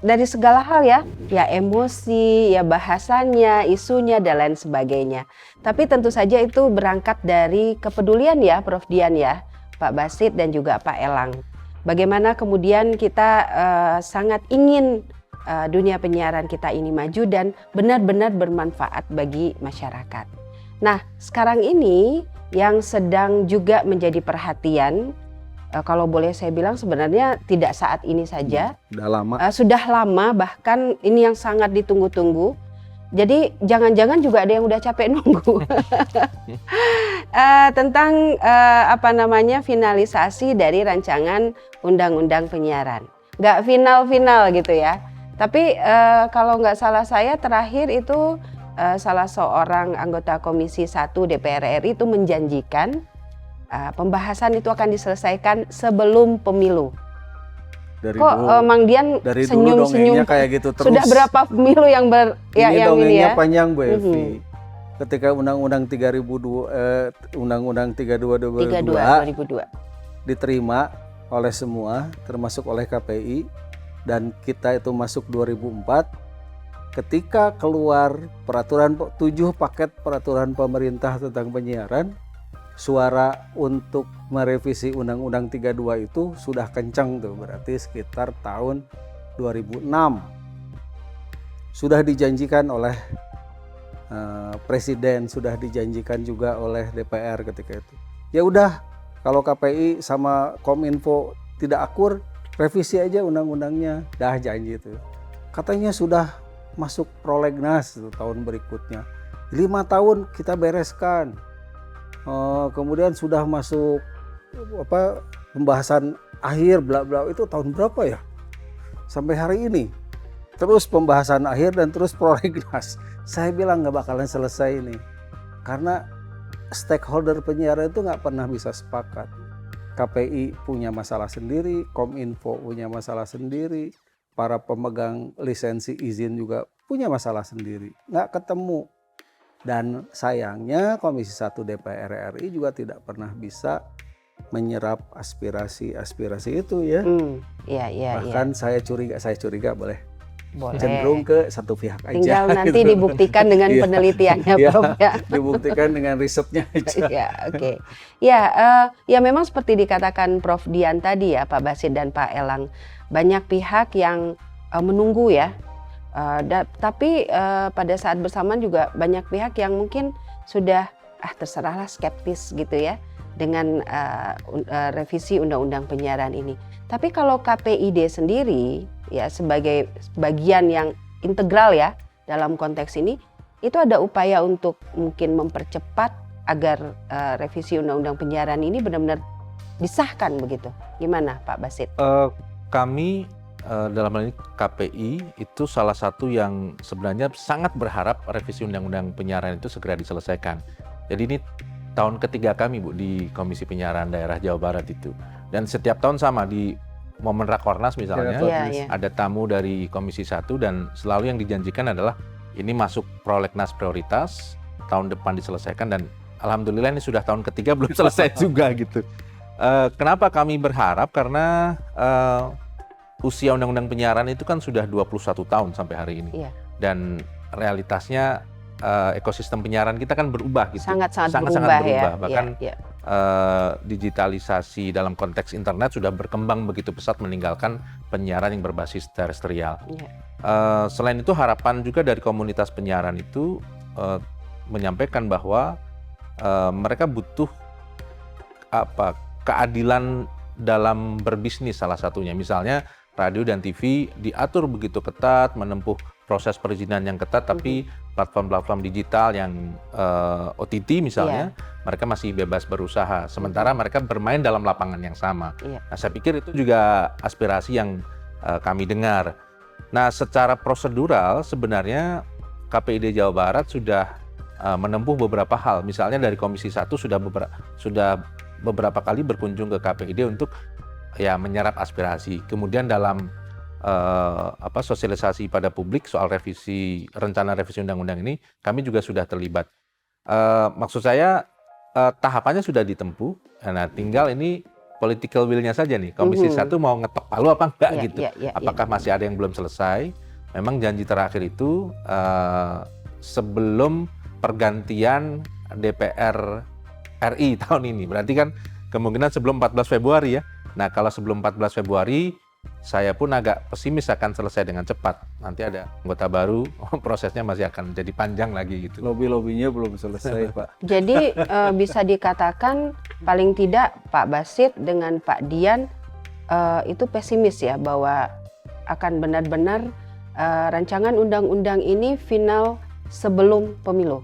dari segala hal ya emosi, ya bahasanya, isunya dan lain sebagainya. Tapi tentu saja itu berangkat dari kepedulian ya Prof Dian ya, Pak Basit dan juga Pak Elang. Bagaimana kemudian kita sangat ingin dunia penyiaran kita ini maju dan benar-benar bermanfaat bagi masyarakat. Nah, sekarang ini yang sedang juga menjadi perhatian, kalau boleh saya bilang sebenarnya tidak saat ini saja. Sudah lama, bahkan ini yang sangat ditunggu-tunggu. Jadi jangan-jangan juga ada yang udah capek nunggu. Tentang finalisasi dari rancangan Undang-Undang Penyiaran. Nggak final-final gitu ya. Tapi kalau nggak salah saya terakhir itu salah seorang anggota Komisi 1 DPR RI itu menjanjikan pembahasan itu akan diselesaikan sebelum pemilu. Mang Dian senyum-senyum kayak gitu terus. Sudah berapa pemilu yang dongengnya panjang Bu Evi. Ketika Undang-Undang 32 2002 diterima oleh semua, termasuk oleh KPI, dan kita itu masuk 2004. Ketika keluar 7 paket peraturan pemerintah tentang penyiaran, suara untuk merevisi Undang-Undang 32 itu sudah kencang tuh, berarti sekitar tahun 2006. Sudah dijanjikan oleh Presiden, sudah dijanjikan juga oleh DPR ketika itu. Ya udah, kalau KPI sama Kominfo tidak akur, revisi aja undang-undangnya. Dah janji itu. Katanya sudah masuk prolegnas tahun berikutnya. 5 tahun kita bereskan. Kemudian sudah masuk pembahasan akhir bla bla, itu tahun berapa ya? Sampai hari ini. Terus pembahasan akhir dan terus prolegnas. Saya bilang nggak bakalan selesai ini. Karena stakeholder penyiaran itu nggak pernah bisa sepakat. KPI punya masalah sendiri, Kominfo punya masalah sendiri, para pemegang lisensi izin juga punya masalah sendiri. Nggak ketemu. Dan sayangnya Komisi 1 DPR RI juga tidak pernah bisa menyerap aspirasi itu ya. Bahkan saya curiga boleh cenderung ke satu pihak aja. Tinggal nanti gitu. Dibuktikan dengan penelitiannya Prof ya. Dibuktikan dengan risetnya aja. Oke. Ya memang seperti dikatakan Prof Dian tadi ya, Pak Basit dan Pak Elang, banyak pihak yang menunggu ya. Tapi pada saat bersamaan juga banyak pihak yang mungkin sudah terserahlah skeptis gitu ya dengan revisi Undang-Undang Penyiaran ini. Tapi kalau KPID sendiri ya sebagai bagian yang integral ya dalam konteks ini, itu ada upaya untuk mungkin mempercepat agar revisi undang-undang penyiaran ini benar-benar disahkan begitu? Gimana Pak Basit? Kami dalam hal ini KPI itu salah satu yang sebenarnya sangat berharap revisi undang-undang penyiaran itu segera diselesaikan. Jadi ini tahun ketiga kami Bu di Komisi Penyiaran Daerah Jawa Barat itu. Dan setiap tahun sama di momen Rakornas misalnya ada tamu dari Komisi 1 dan selalu yang dijanjikan adalah ini masuk prolegnas prioritas, tahun depan diselesaikan dan alhamdulillah ini sudah tahun ketiga belum selesai juga gitu. Kenapa kami berharap? Karena usia Undang-Undang Penyiaran itu kan sudah 21 tahun sampai hari ini. Iya. Dan realitasnya ekosistem penyiaran kita kan berubah gitu. Sangat-sangat berubah ya. Bahkan digitalisasi dalam konteks internet sudah berkembang begitu pesat meninggalkan penyiaran yang berbasis terestrial. Iya. Selain itu harapan juga dari komunitas penyiaran itu menyampaikan bahwa mereka butuh keadilan dalam berbisnis salah satunya. Misalnya radio dan TV diatur begitu ketat, menempuh proses perizinan yang ketat, tapi platform-platform digital yang OTT misalnya, mereka masih bebas berusaha. Sementara mereka bermain dalam lapangan yang sama. Nah, saya pikir itu juga aspirasi yang kami dengar. Nah, secara prosedural sebenarnya KPID Jawa Barat sudah menempuh beberapa hal. Misalnya dari Komisi 1 sudah beberapa kali berkunjung ke KPID untuk menyerap aspirasi. Kemudian dalam sosialisasi pada publik soal rencana revisi undang-undang ini, kami juga sudah terlibat. Maksud saya tahapannya sudah ditempuh. Nah, tinggal ini political will-nya saja nih. Komisi 1 mau ngetok palu apa enggak gitu. Apakah masih ada yang belum selesai? Memang janji terakhir itu sebelum pergantian DPR RI tahun ini. Berarti kan kemungkinan sebelum 14 Februari ya. Nah, kalau sebelum 14 Februari, saya pun agak pesimis akan selesai dengan cepat. Nanti ada anggota baru, prosesnya masih akan jadi panjang lagi gitu. Lobby-lobbynya belum selesai, Pak. Jadi bisa dikatakan paling tidak Pak Basit dengan Pak Dian itu pesimis ya bahwa akan benar-benar rancangan undang-undang ini final sebelum pemilu.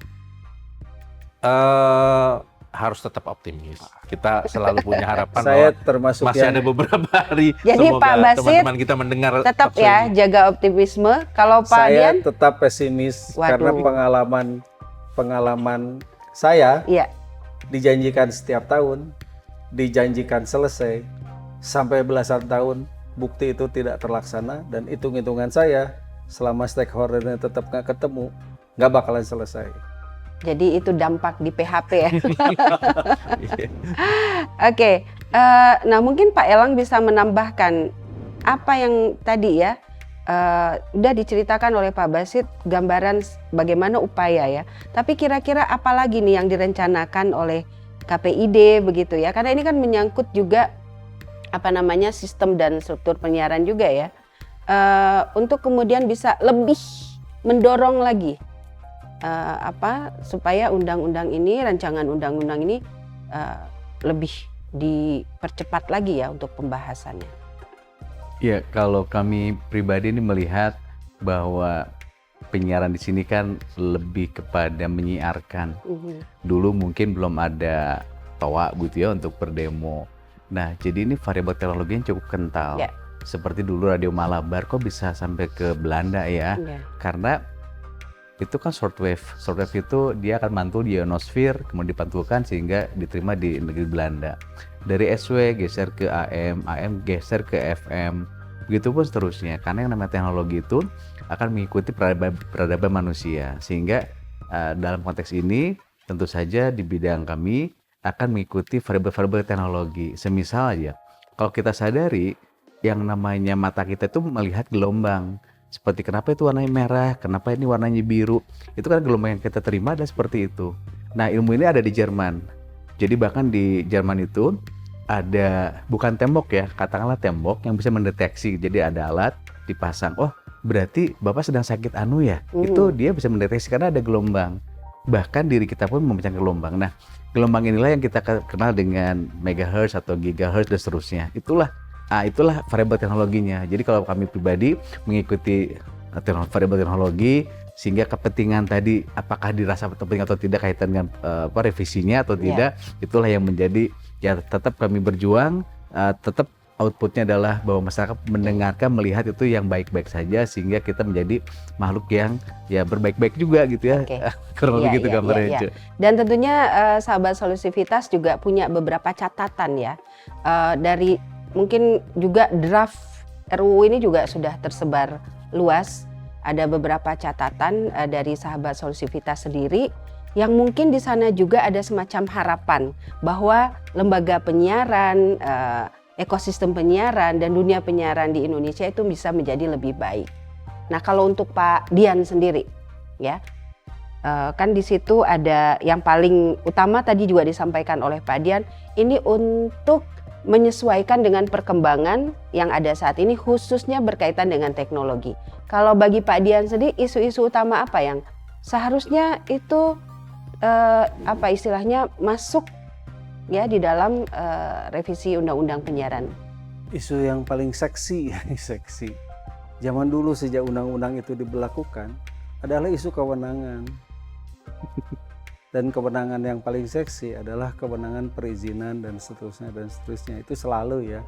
Harus tetap optimis. Kita selalu punya harapan Saya bahwa termasuk masih yang ada beberapa hari. Jadi semoga Pak Basit teman-teman kita mendengar tetap ya ini. jaga optimisme. Kalau Pak saya Dian tetap pesimis karena pengalaman saya dijanjikan setiap tahun, dijanjikan selesai sampai belasan tahun, bukti itu tidak terlaksana dan hitung-hitungan saya selama stakeholdernya tetap nggak ketemu, nggak bakalan selesai. jadi itu dampak di PHP ya. Oke, nah mungkin Pak Elang bisa menambahkan apa yang tadi ya udah diceritakan oleh Pak Basit gambaran bagaimana upaya ya. Tapi kira-kira apa lagi nih yang direncanakan oleh KPID begitu ya? Karena ini kan menyangkut juga sistem dan struktur penyiaran juga ya. Untuk kemudian bisa lebih mendorong lagi supaya rancangan undang-undang ini lebih dipercepat lagi ya untuk pembahasannya. Ya, kalau kami pribadi ini melihat bahwa penyiaran di sini kan lebih kepada menyiarkan. Dulu mungkin belum ada toa gitu ya untuk berdemo. Nah, jadi ini variabel teknologinya cukup kental. Seperti dulu Radio Malabar kok bisa sampai ke Belanda ya. Karena itu kan shortwave. Shortwave itu dia akan mantul di ionosfer, kemudian dipantulkan sehingga diterima di negeri Belanda. Dari SW geser ke AM, AM geser ke FM, begitu pun seterusnya. Karena yang namanya teknologi itu akan mengikuti peradaban manusia. Sehingga dalam konteks ini tentu saja di bidang kami akan mengikuti variabel-variabel teknologi. Semisal aja, kalau kita sadari yang namanya mata kita itu melihat gelombang. Seperti kenapa itu warnanya merah, kenapa ini warnanya biru. Itu kan gelombang yang kita terima dan seperti itu. Nah, ilmu ini ada di Jerman. Jadi bahkan di Jerman itu ada, bukan tembok ya, katakanlah tembok yang bisa mendeteksi. Jadi ada alat dipasang, oh berarti Bapak sedang sakit anu ya. Itu dia bisa mendeteksi karena ada gelombang. Bahkan diri kita pun memecahkan gelombang. Nah, gelombang inilah yang kita kenal dengan megahertz atau gigahertz dan seterusnya. Itulah variabel teknologinya. Jadi kalau kami pribadi mengikuti variabel teknologi, sehingga kepentingan tadi apakah dirasa penting atau tidak kaitan dengan revisinya atau tidak, itulah yang menjadi ya tetap kami berjuang, tetap outputnya adalah bahwa masyarakat mendengarkan, melihat itu yang baik-baik saja, sehingga kita menjadi makhluk yang ya berbaik-baik juga gitu ya. Kurang lebih gitu gambarnya. Dan tentunya sahabat Solusivitas juga punya beberapa catatan ya, dari mungkin juga draft RUU ini juga sudah tersebar luas. Ada beberapa catatan dari sahabat Solusivitas sendiri yang mungkin di sana juga ada semacam harapan bahwa lembaga penyiaran, ekosistem penyiaran dan dunia penyiaran di Indonesia itu bisa menjadi lebih baik. Nah, kalau untuk Pak Dian sendiri, ya, kan di situ ada yang paling utama tadi juga disampaikan oleh Pak Dian, ini untuk menyesuaikan dengan perkembangan yang ada saat ini, khususnya berkaitan dengan teknologi. Kalau bagi Pak Dian sendiri, isu-isu utama apa yang seharusnya itu apa istilahnya masuk ya di dalam revisi undang-undang penyiaran? Isu yang paling seksi, zaman dulu sejak undang-undang itu diberlakukan adalah isu kewenangan. Dan kewenangan yang paling seksi adalah kewenangan perizinan dan seterusnya. Itu selalu ya.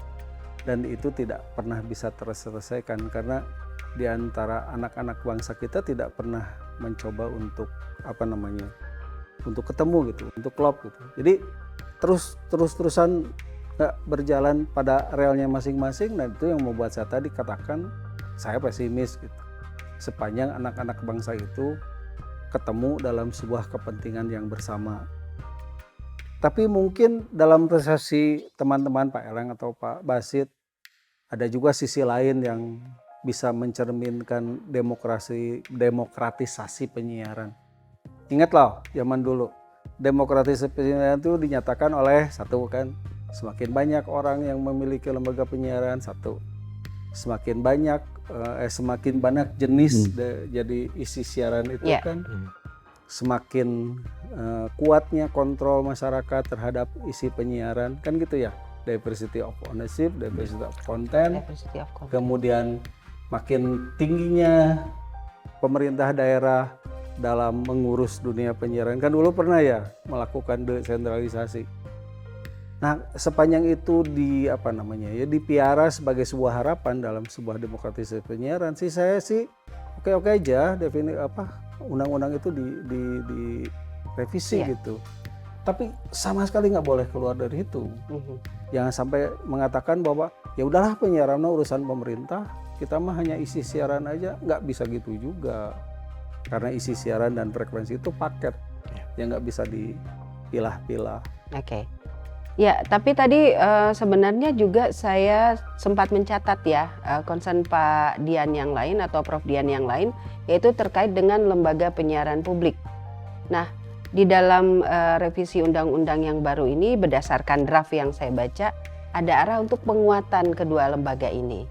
Dan itu tidak pernah bisa terselesaikan karena di antara anak-anak bangsa kita tidak pernah mencoba untuk untuk ketemu gitu, untuk klop gitu. Jadi terus-terusan nggak berjalan pada relnya masing-masing, dan itu yang membuat saya tadi katakan saya pesimis gitu. Sepanjang anak-anak bangsa itu ketemu dalam sebuah kepentingan yang bersama. Tapi mungkin dalam persepsi teman-teman Pak Eleng atau Pak Basit, ada juga sisi lain yang bisa mencerminkan demokratisasi penyiaran. Ingatlah zaman dulu, demokratisasi penyiaran itu dinyatakan oleh satu kan, semakin banyak orang yang memiliki lembaga penyiaran, satu, semakin banyak jenis jadi isi siaran itu kan, semakin kuatnya kontrol masyarakat terhadap isi penyiaran kan gitu ya, diversity of ownership, diversity of content, kemudian makin tingginya pemerintah daerah dalam mengurus dunia penyiaran kan dulu pernah ya melakukan desentralisasi. Nah, sepanjang itu dipiara sebagai sebuah harapan dalam sebuah demokratisasi penyiaran sih, saya sih oke aja undang-undang itu direvisi gitu. Tapi sama sekali nggak boleh keluar dari itu. Jangan sampai mengatakan bahwa ya udahlah penyiaran urusan pemerintah, kita mah hanya isi siaran aja, nggak bisa gitu juga. Karena isi siaran dan frekuensi itu paket yang nggak bisa dipilah-pilah. Oke. Ya, tapi tadi sebenarnya juga saya sempat mencatat ya concern Pak Dian yang lain atau Prof Dian yang lain, yaitu terkait dengan lembaga penyiaran publik. Nah, di dalam revisi undang-undang yang baru ini berdasarkan draft yang saya baca, ada arah untuk penguatan kedua lembaga ini.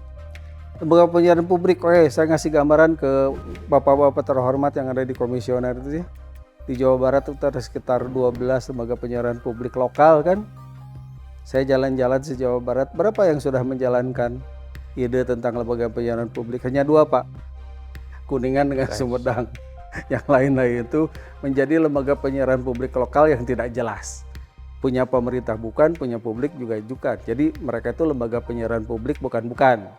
Lembaga penyiaran publik, saya ngasih gambaran ke bapak-bapak terhormat yang ada di komisioner itu ya. Di Jawa Barat itu ada sekitar 12 lembaga penyiaran publik lokal kan. Saya jalan-jalan di Jawa Barat, berapa yang sudah menjalankan ide tentang lembaga penyiaran publik? Hanya 2 Pak, Kuningan dengan Sumedang. Yang lain-lain itu menjadi lembaga penyiaran publik lokal yang tidak jelas. Punya pemerintah bukan, punya publik juga bukan. Jadi mereka itu lembaga penyiaran publik bukan-bukan.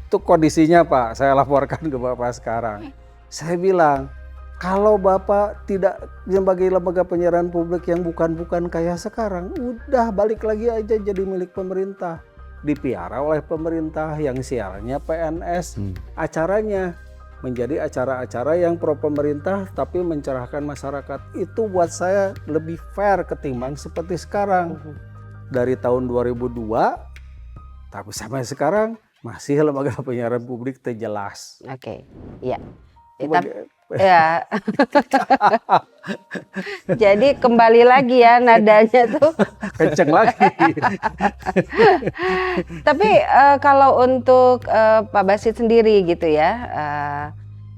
Itu kondisinya Pak, saya laporkan ke Bapak sekarang. Saya bilang, kalau Bapak tidak sebagai lembaga penyiaran publik yang bukan-bukan kayak sekarang, udah balik lagi aja jadi milik pemerintah. Dipiara oleh pemerintah, yang siarannya PNS, acaranya menjadi acara-acara yang pro pemerintah tapi mencerahkan masyarakat. Itu buat saya lebih fair ketimbang seperti sekarang. Dari tahun 2002, tapi sampai sekarang masih lembaga penyiaran publik terjelas. Oke, iya. Ya. Jadi kembali lagi ya nadanya tuh kenceng lagi. Tapi kalau untuk Pak Basit sendiri gitu ya,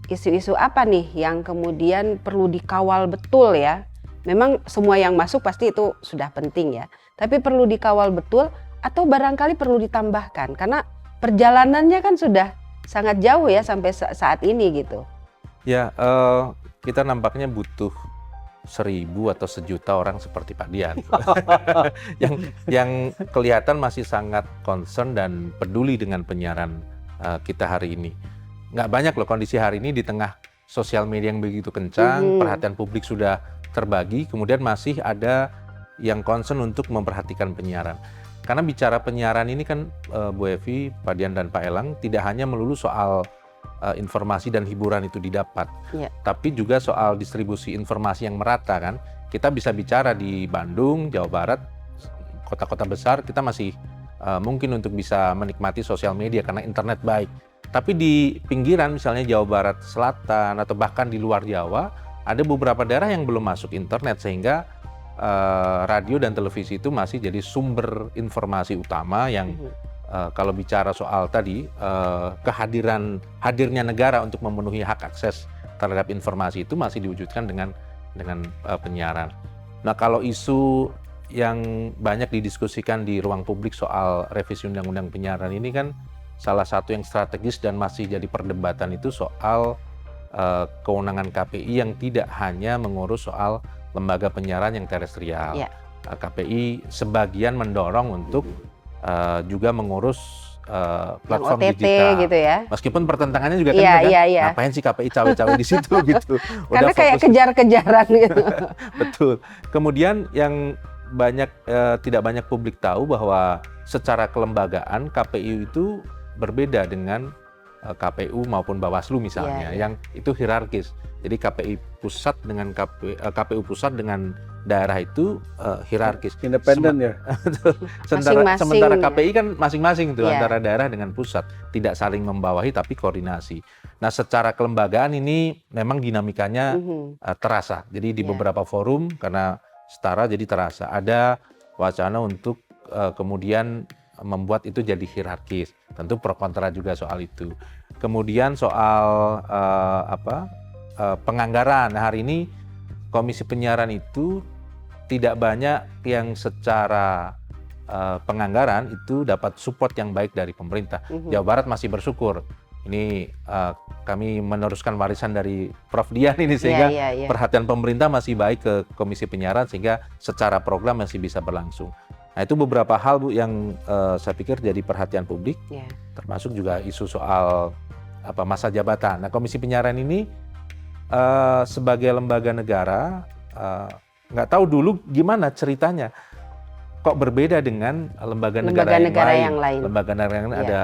isu-isu apa nih yang kemudian perlu dikawal betul ya? Memang semua yang masuk pasti itu sudah penting ya, tapi perlu dikawal betul atau barangkali perlu ditambahkan karena perjalanannya kan sudah sangat jauh ya sampai saat ini gitu. Ya, kita nampaknya butuh 1.000 atau 1.000.000 orang seperti Pak Dian yang kelihatan masih sangat concern dan peduli dengan penyiaran kita hari ini. Nggak banyak loh kondisi hari ini di tengah sosial media yang begitu kencang, perhatian publik sudah terbagi, kemudian masih ada yang concern untuk memperhatikan penyiaran. Karena bicara penyiaran ini kan Bu Evi, Pak Dian dan Pak Elang tidak hanya melulu soal informasi dan hiburan itu didapat, tapi juga soal distribusi informasi yang merata kan. Kita bisa bicara di Bandung, Jawa Barat, kota-kota besar kita masih mungkin untuk bisa menikmati sosial media karena internet baik. Tapi di pinggiran misalnya Jawa Barat Selatan atau bahkan di luar Jawa ada beberapa daerah yang belum masuk internet sehingga radio dan televisi itu masih jadi sumber informasi utama yang kalau bicara soal tadi hadirnya negara untuk memenuhi hak akses terhadap informasi itu masih diwujudkan dengan penyiaran. Nah, kalau isu yang banyak didiskusikan di ruang publik soal revisi undang-undang penyiaran ini kan salah satu yang strategis dan masih jadi perdebatan itu soal kewenangan KPI yang tidak hanya mengurus soal lembaga penyiaran yang terestrial. KPI sebagian mendorong untuk juga mengurus platform OTT digital gitu ya. Meskipun pertentangannya juga kan ngapain sih KPI cawe-cawe di situ gitu. Karena kayak kejar-kejaran gitu. Betul. Kemudian yang tidak banyak publik tahu bahwa secara kelembagaan KPI itu berbeda dengan KPU maupun Bawaslu misalnya, yang itu hierarkis. Jadi KPI pusat dengan KPU pusat dengan daerah itu hierarkis. Independen ya. Sementara KPI kan masing-masing tuh antara daerah dengan pusat, tidak saling membawahi tapi koordinasi. Nah, secara kelembagaan ini memang dinamikanya terasa. Jadi di beberapa forum karena setara jadi terasa. Ada wacana untuk kemudian membuat itu jadi hierarkis. Tentu pro kontra juga soal itu. Kemudian soal penganggaran. Nah, hari ini Komisi Penyiaran itu tidak banyak yang secara penganggaran itu dapat support yang baik dari pemerintah. Jawa Barat masih bersyukur. Ini kami meneruskan warisan dari Prof. Dian ini sehingga perhatian pemerintah masih baik ke Komisi Penyiaran sehingga secara program masih bisa berlangsung. Nah, itu beberapa hal Bu yang saya pikir jadi perhatian publik, termasuk juga isu soal masa jabatan. Nah, Komisi Penyiaran ini sebagai lembaga negara, nggak tahu dulu gimana ceritanya, kok berbeda dengan lembaga negara yang lain. Lembaga negara yang lain ada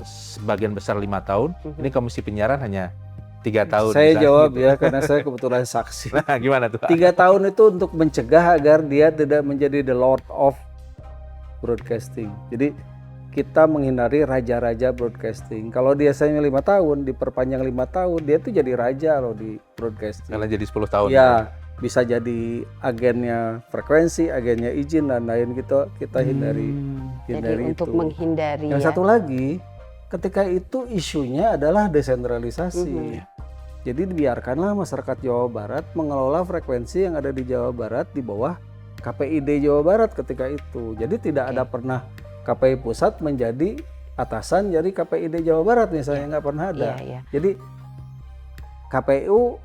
sebagian besar 5 tahun, ini Komisi Penyiaran hanya 3 tahun. Saya jawab gitu. Ya, karena saya kebetulan saksi. Nah, gimana tuh? 3 tahun itu untuk mencegah agar dia tidak menjadi the Lord of Broadcasting. Jadi kita menghindari raja-raja broadcasting. Kalau dia biasanya 5 tahun, diperpanjang 5 tahun, dia tuh jadi raja loh di broadcasting. Karena jadi 10 tahun. Ya, bisa jadi agennya frekuensi, agennya izin dan lain gitu. Kita hindari Jadi itu. untuk menghindari. Yang satu lagi, ketika itu isunya adalah desentralisasi. Jadi biarkanlah masyarakat Jawa Barat mengelola frekuensi yang ada di Jawa Barat di bawah KPID Jawa Barat ketika itu. Jadi tidak ada pernah KPI pusat menjadi atasan dari KPID Jawa Barat misalnya, nggak pernah ada. Jadi KPU,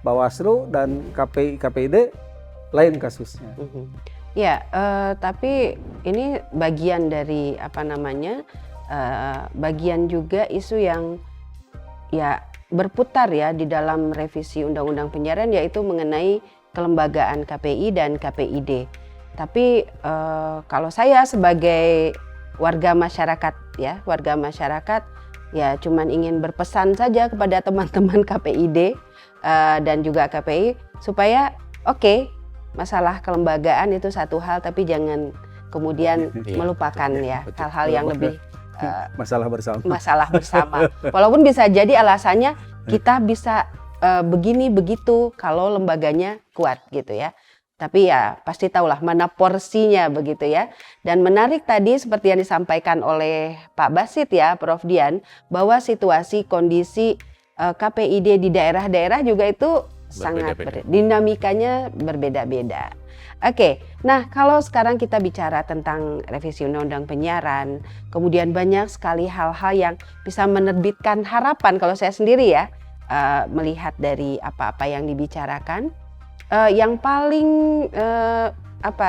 Bawaslu dan KPID lain kasusnya. Tapi ini bagian dari bagian juga isu yang berputar di dalam revisi Undang-Undang Penyiaran, yaitu mengenai kelembagaan KPI dan KPID. Tapi kalau saya sebagai warga masyarakat cuman ingin berpesan saja kepada teman-teman KPID dan juga KPI supaya masalah kelembagaan itu satu hal, tapi jangan kemudian melupakan hal-hal yang lebih masalah bersama. Walaupun bisa jadi alasannya kita bisa begini begitu kalau lembaganya kuat gitu ya. Tapi pasti tahulah mana porsinya begitu ya. Dan menarik tadi seperti yang disampaikan oleh Pak Basit Prof. Dian, bahwa situasi kondisi KPID di daerah-daerah juga itu sangat dinamikanya berbeda-beda. Oke, nah kalau sekarang kita bicara tentang revisi Undang-Undang Penyiaran, kemudian banyak sekali hal-hal yang bisa menerbitkan harapan kalau saya sendiri ya, melihat dari apa-apa yang dibicarakan, yang paling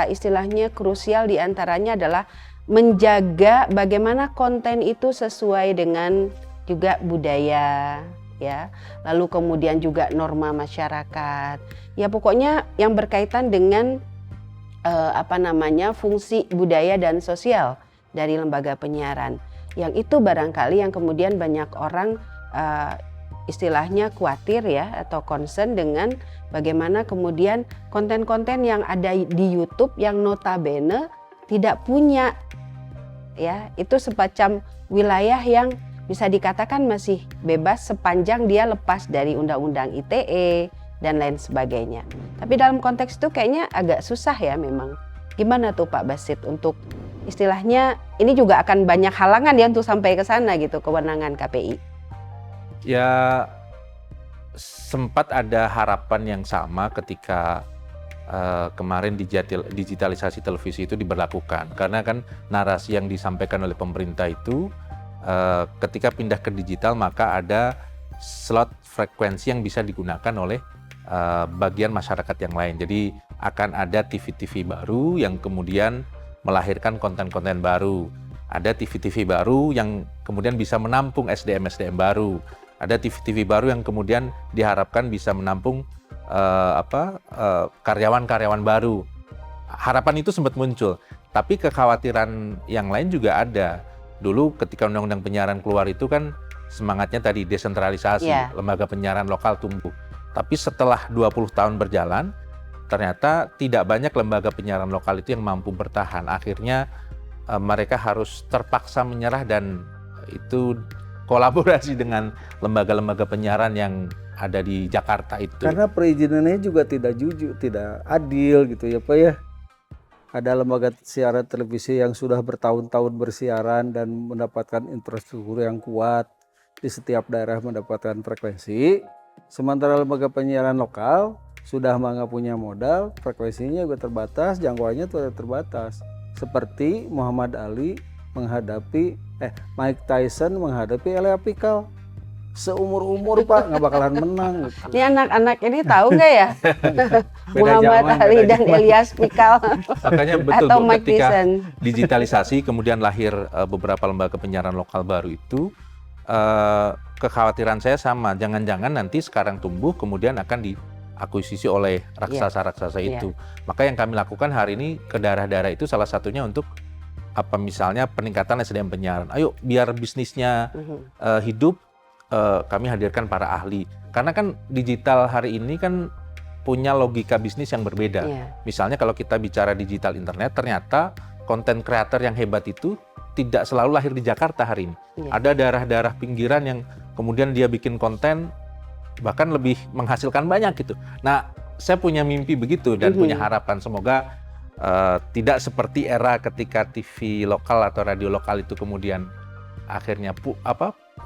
istilahnya krusial diantaranya adalah menjaga bagaimana konten itu sesuai dengan juga budaya, ya, lalu kemudian juga norma masyarakat, ya pokoknya yang berkaitan dengan fungsi budaya dan sosial dari lembaga penyiaran. Yang itu barangkali yang kemudian banyak orang istilahnya khawatir ya atau concern dengan bagaimana kemudian konten-konten yang ada di YouTube yang notabene tidak punya, ya, itu semacam wilayah yang bisa dikatakan masih bebas sepanjang dia lepas dari undang-undang ITE dan lain sebagainya. Tapi dalam konteks itu kayaknya agak susah ya memang. Gimana tuh Pak Basit untuk istilahnya ini juga akan banyak halangan ya untuk sampai ke sana gitu kewenangan KPI. Ya sempat ada harapan yang sama ketika kemarin digitalisasi televisi itu diberlakukan. Karena kan narasi yang disampaikan oleh pemerintah itu ketika pindah ke digital maka ada slot frekuensi yang bisa digunakan oleh bagian masyarakat yang lain. Jadi akan ada TV-TV baru yang kemudian melahirkan konten-konten baru. Ada TV-TV baru yang kemudian bisa menampung SDM-SDM baru. Ada TV-TV baru yang kemudian diharapkan bisa menampung karyawan-karyawan baru. Harapan itu sempat muncul, tapi kekhawatiran yang lain juga ada. Dulu ketika Undang-Undang Penyiaran keluar itu kan semangatnya tadi desentralisasi, lembaga penyiaran lokal tumbuh. Tapi setelah 20 tahun berjalan, ternyata tidak banyak lembaga penyiaran lokal itu yang mampu bertahan. Akhirnya mereka harus terpaksa menyerah dan itu kolaborasi dengan lembaga-lembaga penyiaran yang ada di Jakarta itu. Karena perizinannya juga tidak jujur, tidak adil gitu ya Pak ya. Ada lembaga siaran televisi yang sudah bertahun-tahun bersiaran dan mendapatkan infrastruktur yang kuat di setiap daerah mendapatkan frekuensi. Sementara lembaga penyiaran lokal sudah nggak punya modal, frekuensinya juga terbatas, jangkauannya juga terbatas. Seperti Muhammad Ali menghadapi Mike Tyson menghadapi Elia Pikal. Seumur-umur Pak, nggak bakalan menang. Gitu. Ini anak-anak ini tahu nggak ya Muhammad Ali dan Elias Pikal Makanya betul atau Bu, Mike ketika Tyson. digitalisasi kemudian lahir beberapa lembaga penyiaran lokal baru itu, kekhawatiran saya sama, jangan-jangan nanti sekarang tumbuh kemudian akan diakuisisi oleh raksasa-raksasa itu. Maka yang kami lakukan hari ini ke daerah-daerah itu salah satunya untuk misalnya peningkatan SDM penyiaran. Ayo biar bisnisnya hidup, kami hadirkan para ahli. Karena kan digital hari ini kan punya logika bisnis yang berbeda. Misalnya kalau kita bicara digital internet, ternyata konten kreator yang hebat itu tidak selalu lahir di Jakarta hari ini. Ada daerah-daerah pinggiran yang kemudian dia bikin konten bahkan lebih menghasilkan banyak gitu. Nah, saya punya mimpi begitu dan punya harapan semoga tidak seperti era ketika TV lokal atau radio lokal itu kemudian akhirnya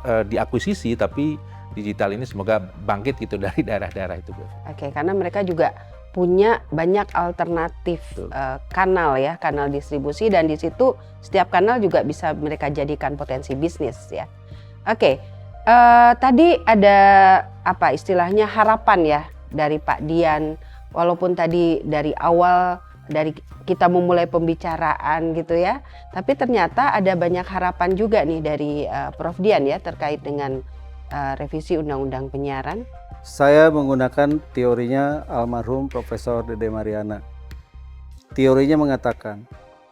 diakuisisi, tapi digital ini semoga bangkit gitu dari daerah-daerah itu. Oke, karena mereka juga punya banyak alternatif kanal ya, kanal distribusi, dan di situ setiap kanal juga bisa mereka jadikan potensi bisnis ya. Oke, tadi ada istilahnya harapan ya dari Pak Dian, walaupun tadi dari awal dari kita memulai pembicaraan gitu ya, tapi ternyata ada banyak harapan juga nih dari Prof Dian ya terkait dengan revisi Undang-Undang Penyiaran. Saya menggunakan teorinya almarhum Profesor Dede Mariana. Teorinya mengatakan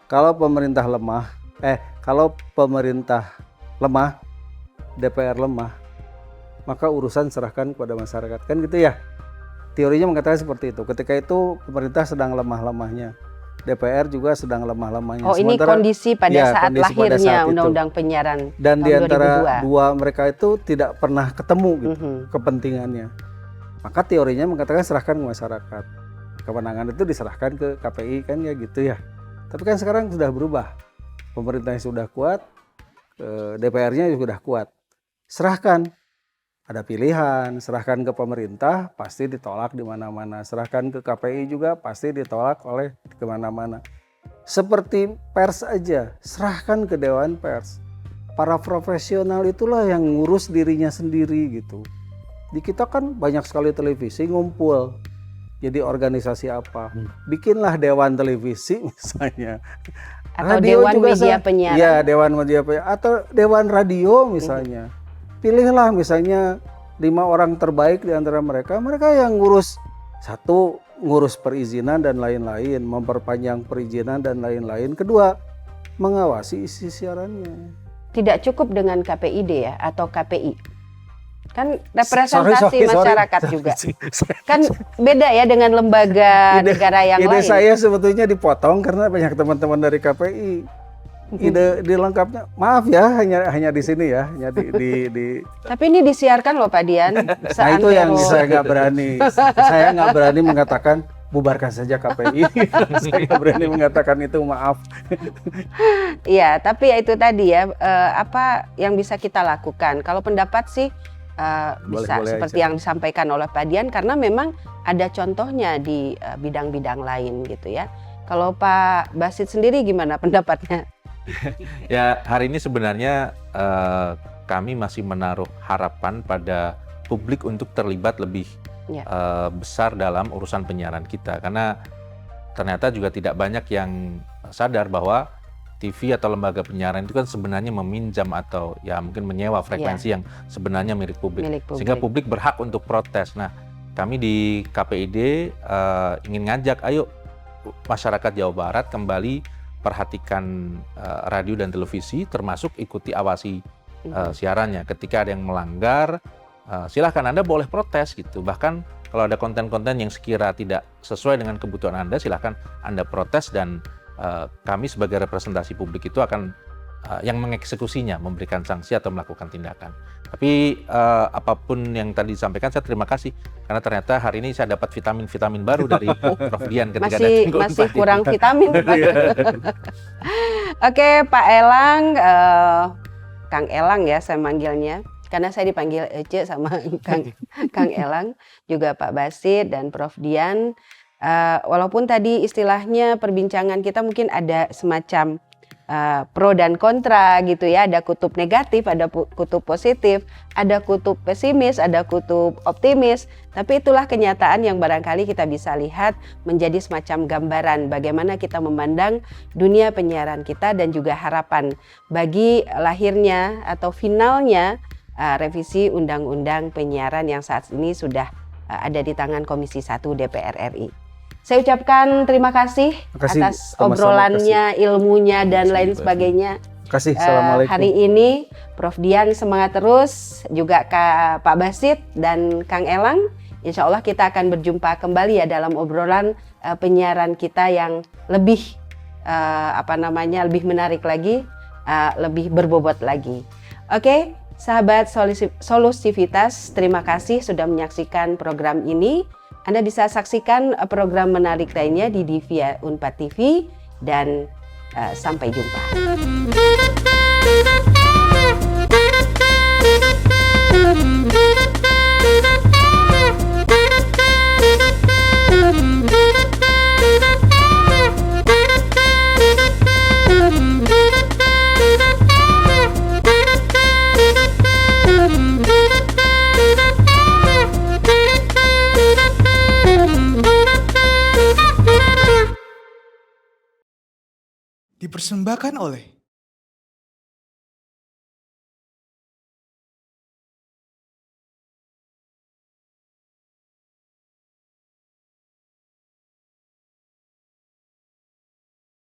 kalau pemerintah lemah, DPR lemah, maka urusan serahkan kepada masyarakat, kan gitu ya. Teorinya mengatakan seperti itu. Ketika itu pemerintah sedang lemah-lemahnya, DPR juga sedang lemah-lemahnya. Oh, ini kondisi pada saat lahirnya Undang-Undang Penyiaran dan tahun di antara 2002. dua mereka itu tidak pernah ketemu gitu kepentingannya. Maka teorinya mengatakan serahkan ke masyarakat. Kewenangan itu diserahkan ke KPI, kan ya gitu ya. Tapi kan sekarang sudah berubah. Pemerintahnya sudah kuat, DPR-nya sudah kuat. Serahkan ada pilihan, serahkan ke pemerintah pasti ditolak di mana-mana, serahkan ke KPI juga pasti ditolak oleh kemana-mana. Seperti pers aja, serahkan ke Dewan Pers. Para profesional itulah yang ngurus dirinya sendiri gitu. Di kita kan banyak sekali televisi ngumpul. Jadi organisasi apa? Bikinlah Dewan Televisi misalnya. Atau Dewan Media Penyiaran. Iya, Dewan Media Penyiaran. Atau Dewan Radio misalnya. Pilihlah misalnya 5 orang terbaik di antara mereka. Mereka yang ngurus, satu, ngurus perizinan dan lain-lain. Memperpanjang perizinan dan lain-lain. Kedua, mengawasi isi siarannya. Tidak cukup dengan KPID ya atau KPI. Kan representasi masyarakat juga. Kan beda ya dengan lembaga negara yang lain. Ide saya sebetulnya dipotong karena banyak teman-teman dari KPI. Ide lengkapnya, maaf ya, hanya di sini ya, hanya di. Tapi ini disiarkan loh Pak Dian. Nah itu yang saya nggak berani. Saya nggak berani mengatakan bubarkan saja KPI. Saya nggak berani mengatakan itu, maaf. Iya, tapi ya itu tadi ya, apa yang bisa kita lakukan? Kalau pendapat sih bisa seperti yang disampaikan oleh Pak Dian, karena memang ada contohnya di bidang-bidang lain gitu ya. Kalau Pak Basit sendiri gimana pendapatnya? Ya, hari ini sebenarnya kami masih menaruh harapan pada publik untuk terlibat lebih besar dalam urusan penyiaran kita, karena ternyata juga tidak banyak yang sadar bahwa TV atau lembaga penyiaran itu kan sebenarnya meminjam atau ya mungkin menyewa frekuensi yang sebenarnya milik publik. Sehingga publik berhak untuk protes. Nah, kami di KPID ingin ngajak, ayo masyarakat Jawa Barat kembali perhatikan radio dan televisi, termasuk ikuti awasi siarannya. Ketika ada yang melanggar, silahkan Anda boleh protes gitu. Bahkan kalau ada konten-konten yang sekira tidak sesuai dengan kebutuhan Anda, silahkan Anda protes, dan kami sebagai representasi publik itu akan yang mengeksekusinya, memberikan sanksi atau melakukan tindakan. Tapi apapun yang tadi disampaikan, saya terima kasih karena ternyata hari ini saya dapat vitamin-vitamin baru dari Prof Dian ketika masih kurang vitamin. Oke, Pak Elang, Kang Elang ya saya manggilnya, karena saya dipanggil Ece sama Kang Elang, juga Pak Basit dan Prof Dian. Walaupun tadi istilahnya perbincangan kita mungkin ada semacam pro dan kontra gitu ya, ada kutub negatif, ada kutub positif, ada kutub pesimis, ada kutub optimis, tapi itulah kenyataan yang barangkali kita bisa lihat menjadi semacam gambaran bagaimana kita memandang dunia penyiaran kita dan juga harapan bagi lahirnya atau finalnya revisi Undang-Undang Penyiaran yang saat ini sudah ada di tangan Komisi 1 DPR RI. Saya ucapkan terima kasih atas obrolannya, ilmunya, dan lain sebagainya. Assalamualaikum. Hari ini Prof Dian semangat terus, juga Pak Basit dan Kang Elang. Insya Allah kita akan berjumpa kembali ya dalam obrolan penyiaran kita yang lebih lebih menarik lagi, lebih berbobot lagi. Oke, sahabat Solusivitas, terima kasih sudah menyaksikan program ini. Anda bisa saksikan program menarik lainnya di Divia Unpad TV, dan sampai jumpa. Dipersembahkan oleh